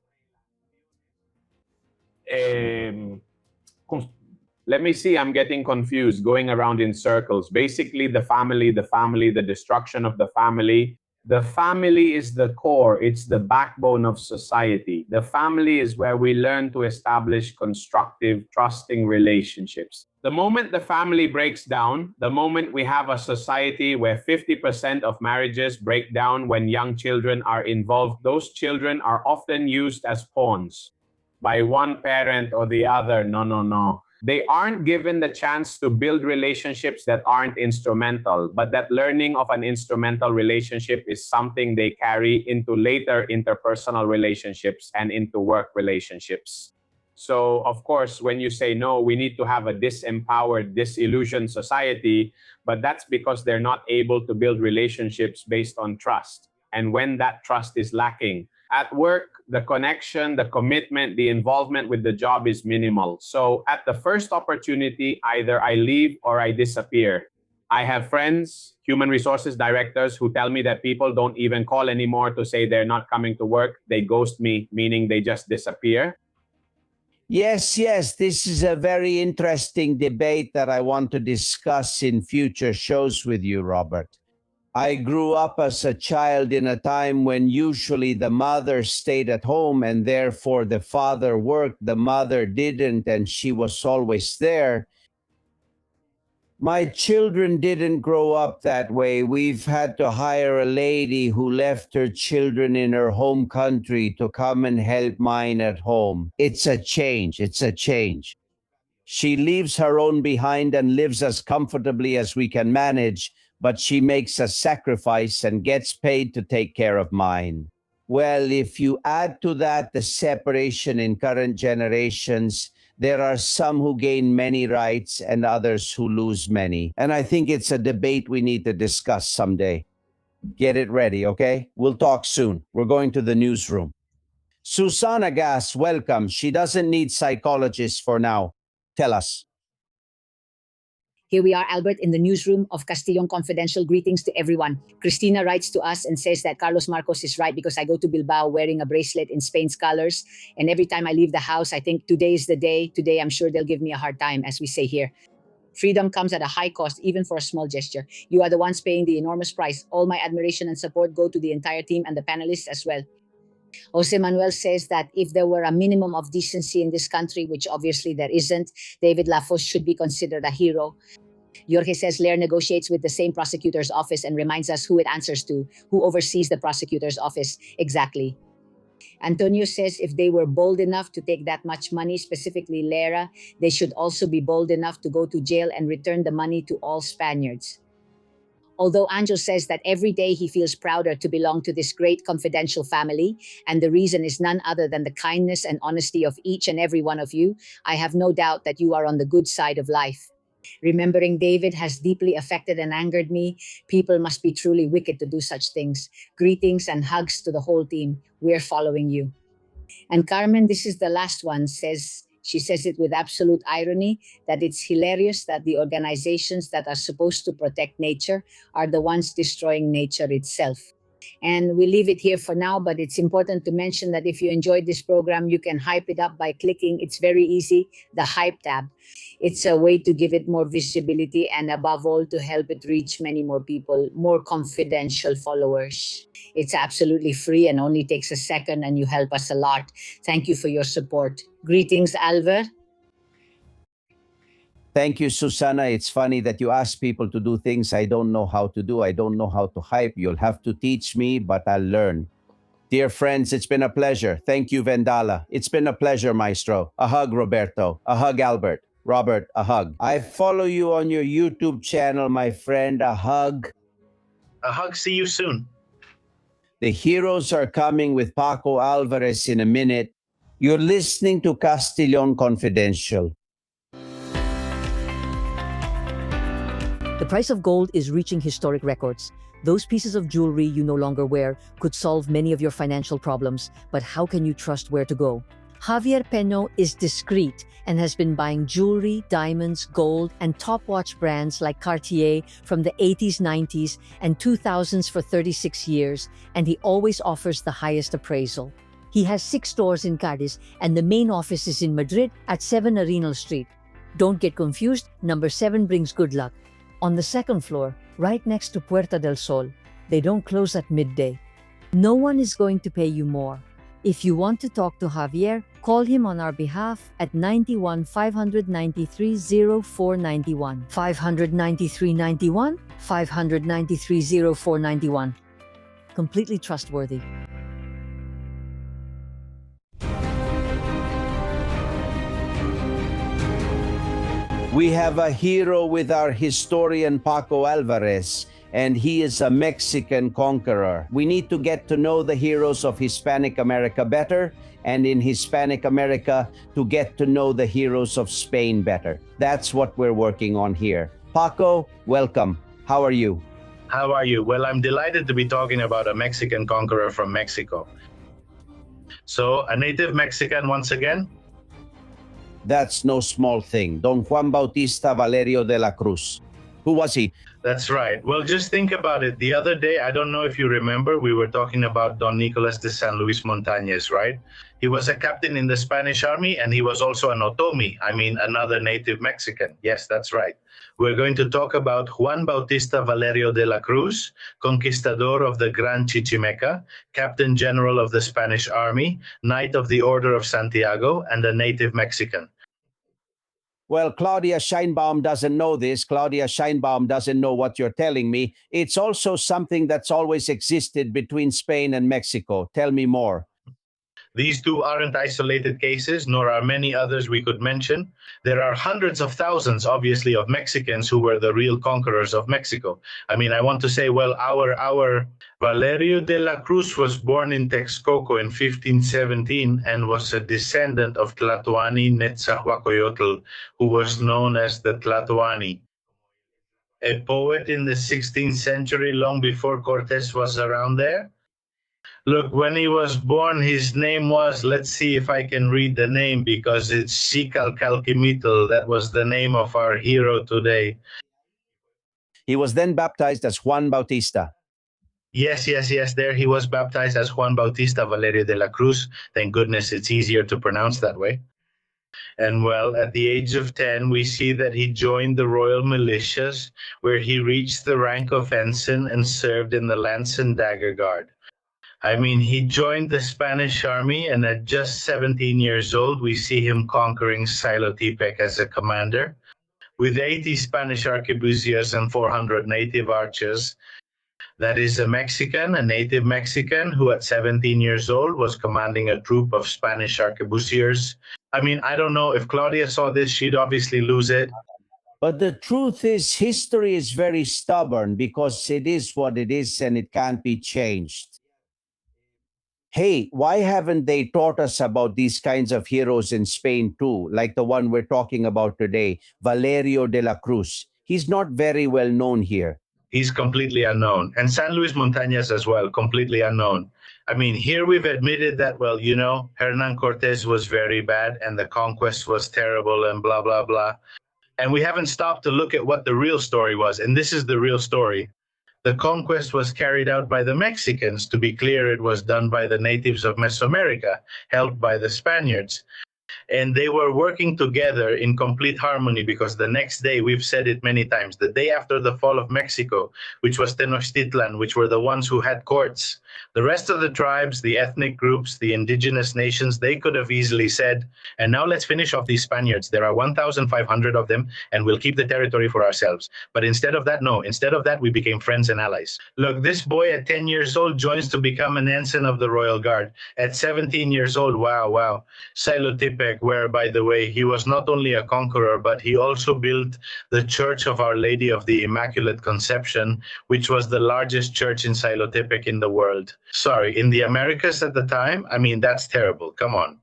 Speaker 3: let me see, I'm getting confused, going around in circles. Basically, the family, the destruction of the family. The family is the core, it's the backbone of society. The family is where we learn to establish constructive, trusting relationships. The moment the family breaks down, the moment we have a society where 50% of marriages break down when young children are involved, those children are often used as pawns by one parent or the other. No. They aren't given the chance to build relationships that aren't instrumental, but that learning of an instrumental relationship is something they carry into later interpersonal relationships and into work relationships. So, of course, when you say no, we need to have a disempowered, disillusioned society, but that's because they're not able to build relationships based on trust. And when that trust is lacking, at work, the connection, the commitment, the involvement with the job is minimal. So at the first opportunity, either I leave or I disappear. I have friends, human resources directors, who tell me that people don't even call anymore to say they're not coming to work. They ghost me, meaning they just disappear.
Speaker 1: Yes, this is a very interesting debate that I want to discuss in future shows with you, Robert. I grew up as a child in a time when usually the mother stayed at home and therefore the father worked, the mother didn't, and she was always there. My children didn't grow up that way. We've had to hire a lady who left her children in her home country to come and help mine at home. It's a change. She leaves her own behind and lives as comfortably as we can manage, but she makes a sacrifice and gets paid to take care of mine. Well, if you add to that the separation in current generations, there are some who gain many rights and others who lose many. And I think it's a debate we need to discuss someday. Get it ready, okay? We'll talk soon. We're going to the newsroom. Susana Gas, welcome. She doesn't need psychologists for now. Tell us.
Speaker 10: Here we are, Albert, in the newsroom of Castillon Confidential. Greetings to everyone. Christina writes to us and says that Carlos Marcos is right because I go to Bilbao wearing a bracelet in Spain's colors. And every time I leave the house, I think today is the day. Today, I'm sure they'll give me a hard time, as we say here. Freedom comes at a high cost, even for a small gesture. You are the ones paying the enormous price. All my admiration and support go to the entire team and the panelists as well. Jose Manuel says that if there were a minimum of decency in this country, which obviously there isn't, David Lafos should be considered a hero. Jorge says Lair negotiates with the same prosecutor's office and reminds us who it answers to, who oversees the prosecutor's office. Exactly. Antonio says if they were bold enough to take that much money, specifically Lera, they should also be bold enough to go to jail and return the money to all Spaniards. Although Angel says that every day he feels prouder to belong to this great confidential family, and the reason is none other than the kindness and honesty of each and every one of you, I have no doubt that you are on the good side of life. Remembering David has deeply affected and angered me. People must be truly wicked to do such things. Greetings and hugs to the whole team. We're following you. And Carmen, this is the last one, she says it with absolute irony, that it's hilarious that the organizations that are supposed to protect nature are the ones destroying nature itself. And we leave it here for now, but it's important to mention that if you enjoyed this program, you can hype it up by clicking, it's very easy, the Hype tab. It's a way to give it more visibility and above all to help it reach many more people, more confidential followers. It's absolutely free and only takes a second and you help us a lot. Thank you for your support. Greetings, Alver.
Speaker 1: Thank you, Susana. It's funny that you ask people to do things I don't know how to do. I don't know how to hype. You'll have to teach me, but I'll learn. Dear friends, it's been a pleasure. Thank you, Vendala. It's been a pleasure, Maestro. A hug, Roberto. A hug, Albert. Robert, a hug. I follow you on your YouTube channel, my friend. A hug.
Speaker 11: A hug. See you soon.
Speaker 1: The heroes are coming with Paco Alvarez in a minute. You're listening to Castillon Confidential.
Speaker 12: The price of gold is reaching historic records. Those pieces of jewelry you no longer wear could solve many of your financial problems, but how can you trust where to go? Javier Peño is discreet and has been buying jewelry, diamonds, gold, and top watch brands like Cartier from the 80s, 90s, and 2000s for 36 years, and he always offers the highest appraisal. He has 6 stores in Cadiz and the main office is in Madrid at 7 Arenal Street. Don't get confused, number 7 brings good luck. On the 2nd floor, right next to Puerta del Sol, they don't close at midday. No one is going to pay you more. If you want to talk to Javier, call him on our behalf at 91 593 0491. 593-91, 593 0491. Completely trustworthy.
Speaker 1: We have a hero with our historian Paco Alvarez, and he is a Mexican conqueror. We need to get to know the heroes of Hispanic America better, and in Hispanic America, to get to know the heroes of Spain better. That's what we're working on here. Paco, welcome. How are you?
Speaker 11: How are you? Well, I'm delighted to be talking about a Mexican conqueror from Mexico. So, a native Mexican once again?
Speaker 1: That's no small thing. Don Juan Bautista Valerio de la Cruz. Who was he?
Speaker 11: That's right. Well, just think about it. The other day, I don't know if you remember, we were talking about Don Nicolas de San Luis Montañez, right? He was a captain in the Spanish army, and he was also an Otomi, another native Mexican. Yes, that's right. We're going to talk about Juan Bautista Valerio de la Cruz, conquistador of the Gran Chichimeca, Captain General of the Spanish Army, Knight of the Order of Santiago, and a native Mexican.
Speaker 1: Well, Claudia Scheinbaum doesn't know this. Claudia Scheinbaum doesn't know what you're telling me. It's also something that's always existed between Spain and Mexico. Tell me more.
Speaker 11: These two aren't isolated cases, nor are many others we could mention. There are hundreds of thousands, obviously, of Mexicans who were the real conquerors of Mexico. I want to say, well, our Valerio de la Cruz was born in Texcoco in 1517 and was a descendant of Tlatoani Netzahualcoyotl, who was known as the Tlatoani. A poet in the 16th century, long before Cortes was around there. Look, when he was born, his name was, let's see if I can read the name, because it's Xicalcalquimitl. That was the name of our hero today.
Speaker 1: He was then baptized as Juan Bautista.
Speaker 11: Yes. There he was baptized as Juan Bautista Valerio de la Cruz. Thank goodness it's easier to pronounce that way. And well, at the age of 10, we see that he joined the royal militias, where he reached the rank of ensign and served in the Lance and Dagger Guard. He joined the Spanish army, and at just 17 years old, we see him conquering Xilotepec as a commander. With 80 Spanish arquebusiers and 400 native archers, that is a native Mexican, who at 17 years old was commanding a troop of Spanish arquebusiers. I don't know, if Claudia saw this, she'd obviously lose it.
Speaker 1: But the truth is, history is very stubborn because it is what it is and it can't be changed. Hey, why haven't they taught us about these kinds of heroes in Spain too, like the one we're talking about today, Valerio de la Cruz? He's not very well known here.
Speaker 11: He's completely unknown. And San Luis Montañez as well, completely unknown. Here we've admitted that, well, Hernan Cortes was very bad and the conquest was terrible and blah, blah, blah. And we haven't stopped to look at what the real story was. And this is the real story. The conquest was carried out by the Mexicans. To be clear, it was done by the natives of Mesoamerica, helped by the Spaniards. And they were working together in complete harmony, because the next day, we've said it many times, the day after the fall of Mexico, which was Tenochtitlan, which were the ones who had courts, the rest of the tribes, the ethnic groups, the indigenous nations, they could have easily said, and now let's finish off these Spaniards. There are 1,500 of them, and we'll keep the territory for ourselves. But instead of that, no. Instead of that, we became friends and allies. Look, this boy at 10 years old joins to become an ensign of the Royal Guard. At 17 years old, wow. Xilotepec, where, by the way, he was not only a conqueror, but he also built the Church of Our Lady of the Immaculate Conception, which was the largest church in Xilotepec in the world. Sorry, in the Americas at the time? That's terrible. Come on.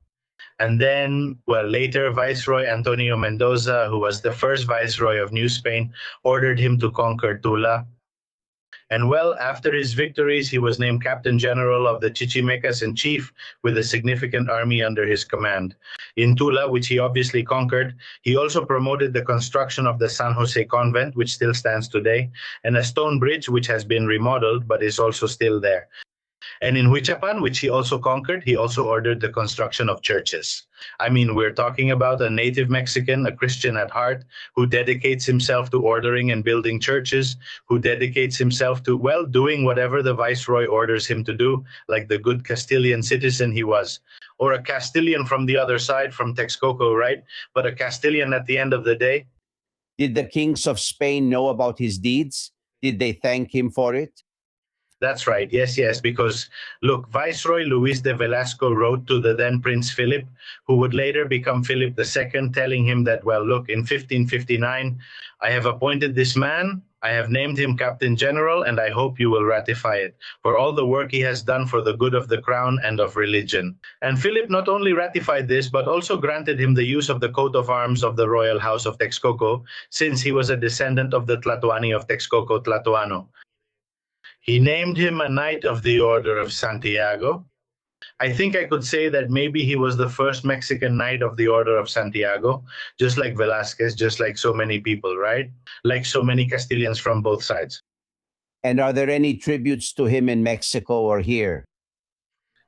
Speaker 11: And then, later, Viceroy Antonio Mendoza, who was the first Viceroy of New Spain, ordered him to conquer Tula. And after his victories, he was named Captain General of the Chichimecas and chief with a significant army under his command. In Tula, which he obviously conquered, he also promoted the construction of the San Jose Convent, which still stands today, and a stone bridge which has been remodeled but is also still there. And in Huichapan, which he also conquered, he also ordered the construction of churches. I mean, we're talking about a native Mexican, a Christian at heart, who dedicates himself to ordering and building churches, who dedicates himself to, well, doing whatever the viceroy orders him to do, like the good Castilian citizen he was. Or a Castilian from the other side, from Texcoco, right? But a Castilian at the end of the day.
Speaker 1: Did the kings of Spain know about his deeds? Did they thank him for it?
Speaker 11: That's right. Yes, yes. Because look, Viceroy Luis de Velasco wrote to the then Prince Philip, who would later become Philip II, telling him that, well, look, in 1559, I have appointed this man. I have named him Captain General, and I hope you will ratify it for all the work he has done for the good of the crown and of religion. And Philip not only ratified this, but also granted him the use of the coat of arms of the royal house of Texcoco, since he was a descendant of the Tlatoani of Texcoco, Tlatoano. He named him a Knight of the Order of Santiago. I think I could say that maybe he was the first Mexican Knight of the Order of Santiago, just like Velázquez, just like so many people, right? Like so many Castilians from both sides.
Speaker 1: And are there any tributes to him in Mexico or here?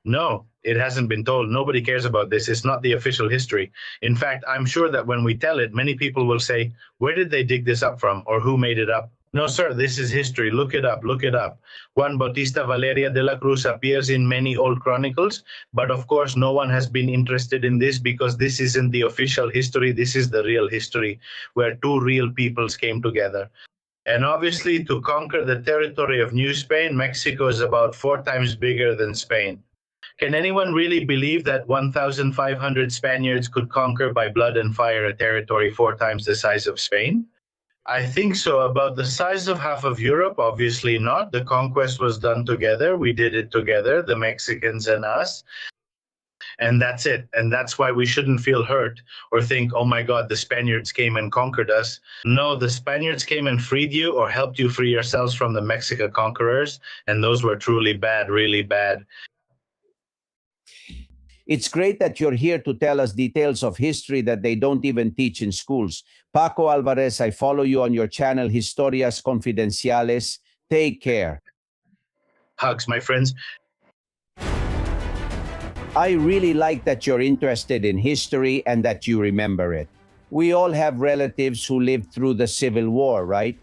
Speaker 11: No, it hasn't been told. Nobody cares about this. It's not the official history. In fact, I'm sure that when we tell it, many people will say, where did they dig this up from, or who made it up? No, sir, this is history. Look it up. Look it up. Juan Bautista Valeria de la Cruz appears in many old chronicles, but of course, no one has been interested in this because this isn't the official history. This is the real history where two real peoples came together. And obviously, to conquer the territory of New Spain, Mexico is about 4 times bigger than Spain. Can anyone really believe that 1,500 Spaniards could conquer by blood and fire a territory 4 times the size of Spain? I think so. About the size of half of Europe, obviously not. The conquest was done together. We did it together, the Mexicans and us. And that's it. And that's why we shouldn't feel hurt or think, oh my God, the Spaniards came and conquered us. No, the Spaniards came and freed you or helped you free yourselves from the Mexican conquerors. And those were truly bad, really bad.
Speaker 1: It's great that you're here to tell us details of history that they don't even teach in schools. Paco Alvarez, I follow you on your channel, Historias Confidenciales. Take care.
Speaker 11: Hugs, my friends.
Speaker 1: I really like that you're interested in history and that you remember it. We all have relatives who lived through the Civil War, right?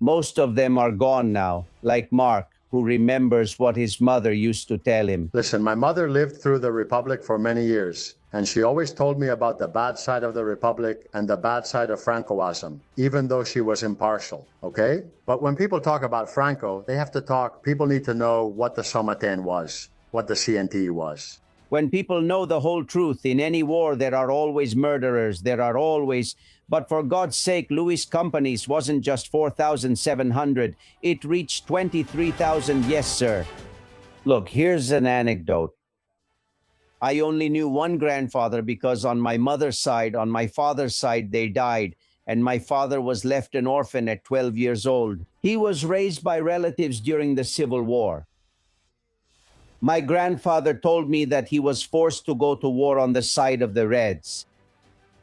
Speaker 1: Most of them are gone now, like Mark, who remembers what his mother used to tell him.
Speaker 13: Listen, my mother lived through the Republic for many years, and she always told me about the bad side of the Republic and the bad side of Francoism, even though she was impartial, okay? But when people talk about Franco, they have to talk, people need to know what the Somaten was, what the CNT was.
Speaker 1: When people know the whole truth, in any war there are always murderers, there are always... But for God's sake, Louis' companies wasn't just 4,700. It reached 23,000, yes, sir. Look, here's an anecdote. I only knew one grandfather because on my mother's side, on my father's side, they died, and my father was left an orphan at 12 years old. He was raised by relatives during the Civil War. My grandfather told me that he was forced to go to war on the side of the Reds.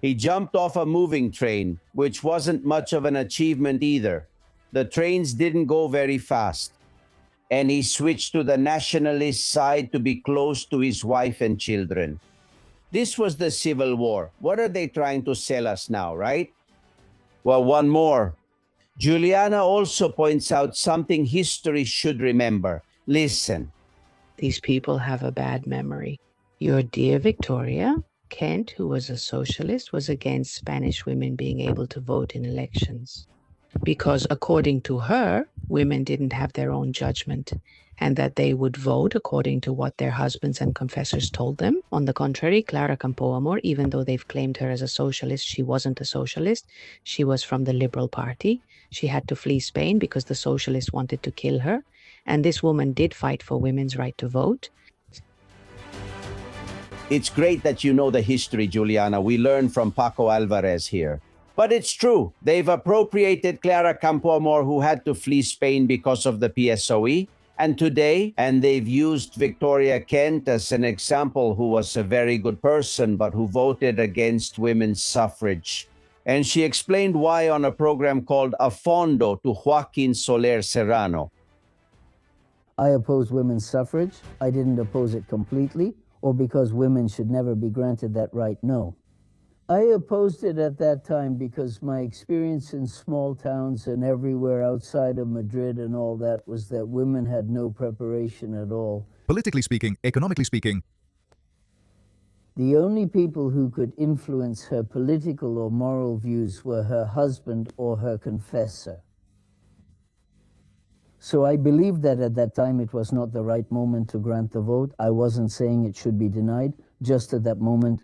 Speaker 1: He jumped off a moving train, which wasn't much of an achievement either. The trains didn't go very fast. And he switched to the nationalist side to be close to his wife and children. This was the Civil War. What are they trying to sell us now, right? Well, one more. Juliana also points out something history should remember. Listen.
Speaker 14: These people have a bad memory. Your dear Victoria, Kent, who was a socialist, was against Spanish women being able to vote in elections. Because according to her, women didn't have their own judgment and that they would vote according to what their husbands and confessors told them. On the contrary, Clara Campoamor, even though they've claimed her as a socialist, she wasn't a socialist. She was from the Liberal Party. She had to flee Spain because the socialists wanted to kill her. And this woman did fight for women's right to vote.
Speaker 1: It's great that you know the history, Juliana. We learn from Paco Alvarez here. But it's true. They've appropriated Clara Campoamor, who had to flee Spain because of the PSOE. And today, they've used Victoria Kent as an example, who was a very good person, but who voted against women's suffrage. And she explained why on a program called A Fondo to Joaquin Soler Serrano.
Speaker 15: I oppose women's suffrage. I didn't oppose it completely, or because women should never be granted that right. No. I opposed it at that time because my experience in small towns and everywhere outside of Madrid and all that was that women had no preparation at all.
Speaker 17: Politically speaking, economically speaking,
Speaker 15: The only people who could influence her political or moral views were her husband or her confessor. So I believed that at that time it was not the right moment to grant the vote. I wasn't saying it should be denied, just at that moment.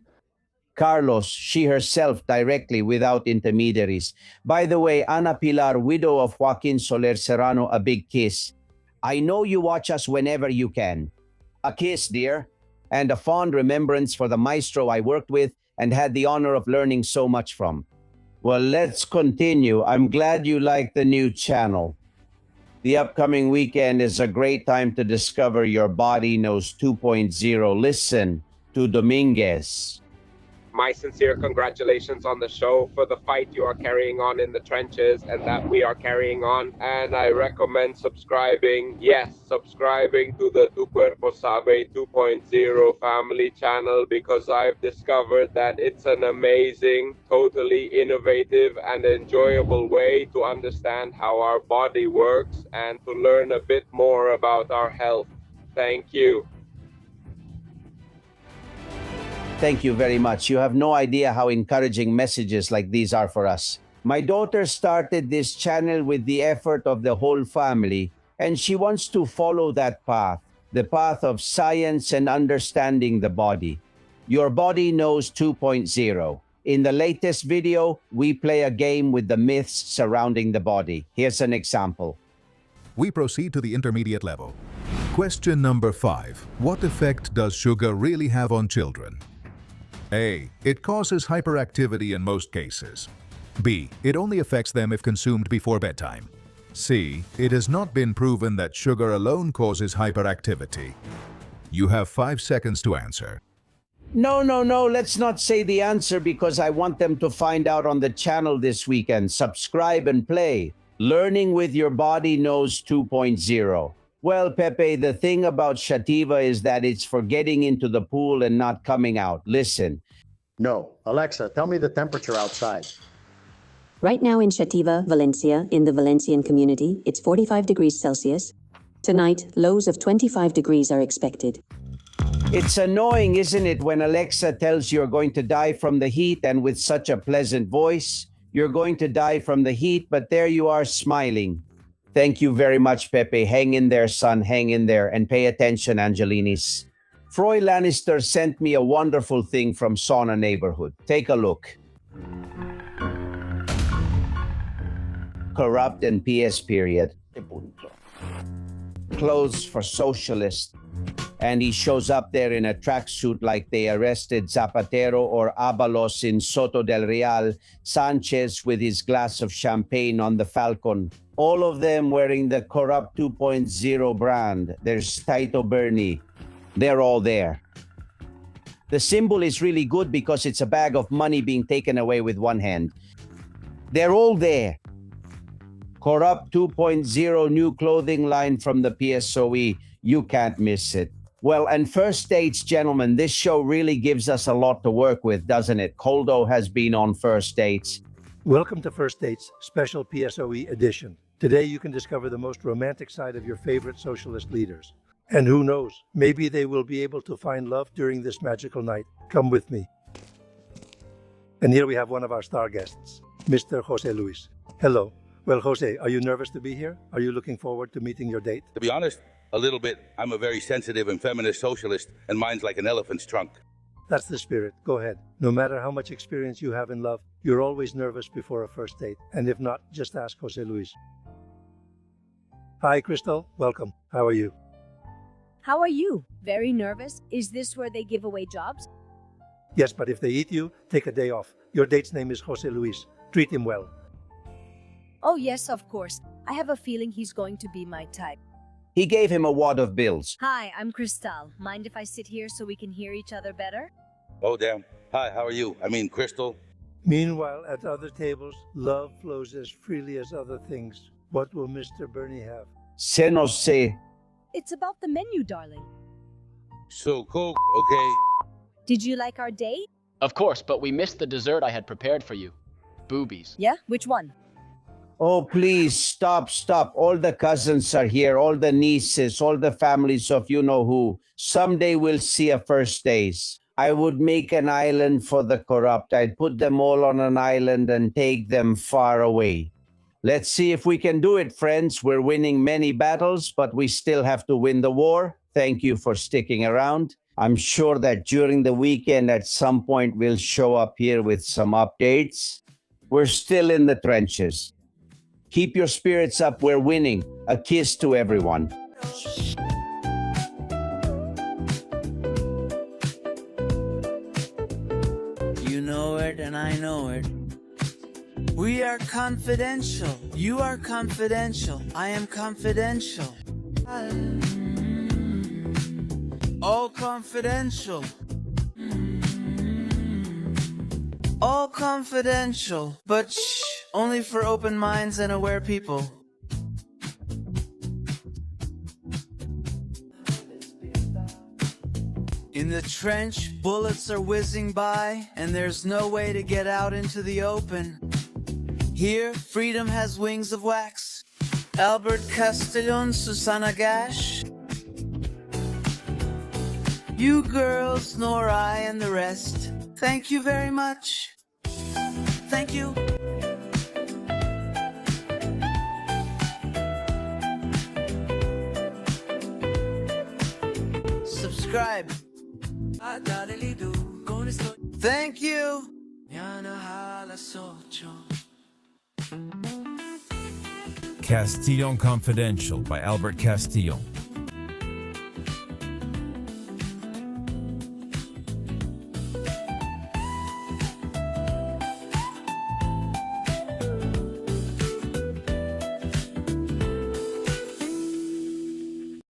Speaker 1: Carlos, she herself directly without intermediaries. By the way, Ana Pilar, widow of Joaquin Soler Serrano, a big kiss. I know you watch us whenever you can. A kiss, dear, and a fond remembrance for the maestro I worked with and had the honor of learning so much from. Well, let's continue. I'm glad you like the new channel. The upcoming weekend is a great time to discover Your Body Knows 2.0. Listen to Dominguez.
Speaker 18: My sincere congratulations on the show for the fight you are carrying on in the trenches and that we are carrying on. And I recommend subscribing to the Tu Cuerpo Sabe 2.0 family channel, because I've discovered that it's an amazing, totally innovative and enjoyable way to understand how our body works and to learn a bit more about our health. Thank you.
Speaker 1: Thank you very much. You have no idea how encouraging messages like these are for us. My daughter started this channel with the effort of the whole family, and she wants to follow that path, the path of science and understanding the body. Your Body Knows 2.0. In the latest video, we play a game with the myths surrounding the body. Here's an example.
Speaker 17: we proceed to the intermediate level. Question number 5. What effect does sugar really have on children? A. It causes hyperactivity in most cases. B. It only affects them if consumed before bedtime. C. It has not been proven that sugar alone causes hyperactivity. You have 5 seconds to answer.
Speaker 1: No, let's not say the answer because I want them to find out on the channel this weekend. Subscribe and play. Learning with Your Body Knows 2.0. Well, Pepe, the thing about Shativa is that it's for getting into the pool and not coming out. Listen.
Speaker 13: No. Alexa, tell me the temperature outside.
Speaker 19: Right now in Shativa, Valencia, in the Valencian community, it's 45 degrees Celsius. Tonight, lows of 25 degrees are expected.
Speaker 1: It's annoying, isn't it, when Alexa tells you you're going to die from the heat, and with such a pleasant voice, you're going to die from the heat, but there you are smiling. Thank you very much, Pepe. Hang in there, son. Hang in there. And pay attention, Angelinis. Froy Lannister sent me a wonderful thing from Sauna Neighborhood. Take a look. Corrupt and PS period. Clothes for socialists. And he shows up there in a tracksuit like they arrested Zapatero or Abalos in Soto del Real, Sanchez with his glass of champagne on the Falcon. All of them wearing the Corrupt 2.0 brand. There's Taito Bernie. They're all there. The symbol is really good because it's a bag of money being taken away with one hand. They're all there. Corrupt 2.0 new clothing line from the PSOE. You can't miss it. Well, and first dates, gentlemen, this show really gives us a lot to work with, doesn't it? Coldo has been on first dates.
Speaker 25: Welcome to First Dates, special PSOE edition. Today you can discover the most romantic side of your favorite socialist leaders. And who knows, maybe they will be able to find love during this magical night. Come with me. And here we have one of our star guests, Mr. Jose Luis. Hello. Well, Jose, are you nervous to be here? Are you looking forward to meeting your date?
Speaker 26: To be honest, a little bit. I'm a very sensitive and feminist socialist, and mine's like an elephant's trunk.
Speaker 25: That's the spirit. Go ahead. No matter how much experience you have in love, you're always nervous before a first date. And if not, just ask Jose Luis. Hi, Crystal. Welcome. How are you?
Speaker 27: How are you? Very nervous? Is this where they give away jobs?
Speaker 25: Yes, but if they eat you, take a day off. Your date's name is Jose Luis. Treat him well.
Speaker 27: Oh yes, of course. I have a feeling he's going to be my type.
Speaker 1: He gave him a wad of bills.
Speaker 27: Hi, I'm Cristal. Mind if I sit here so we can hear each other better?
Speaker 26: Oh, damn. Hi, how are you? I mean, Crystal.
Speaker 25: Meanwhile, at other tables, love flows as freely as other things. What will Mr. Bernie have?
Speaker 1: Se no sé.
Speaker 27: It's about the menu, darling.
Speaker 26: So, Coke, okay.
Speaker 27: Did you like our date?
Speaker 5: Of course, but we missed the dessert I had prepared for you. Boobies.
Speaker 27: Yeah? Which one?
Speaker 1: Oh, please, stop. All the cousins are here, all the nieces, all the families of you-know-who. Someday we'll see a first days. I would make an island for the corrupt. I'd put them all on an island and take them far away. Let's see if we can do it, friends. We're winning many battles, but we still have to win the war. Thank you for sticking around. I'm sure that during the weekend at some point we'll show up here with some updates. We're still in the trenches. Keep your spirits up. We're winning. A kiss to everyone.
Speaker 6: You know it and I know it. We are confidential. You are confidential. I am confidential. All confidential. All confidential. But shh, only for open minds and aware people. In the trench, bullets are whizzing by, and there's no way to get out into the open. Here, freedom has wings of wax. Albert Castellon, Susana Gash. You girls, Nora and the rest. Thank you very much. Thank you. Subscribe. Thank you.
Speaker 7: Castillon Confidential by Albert Castillon.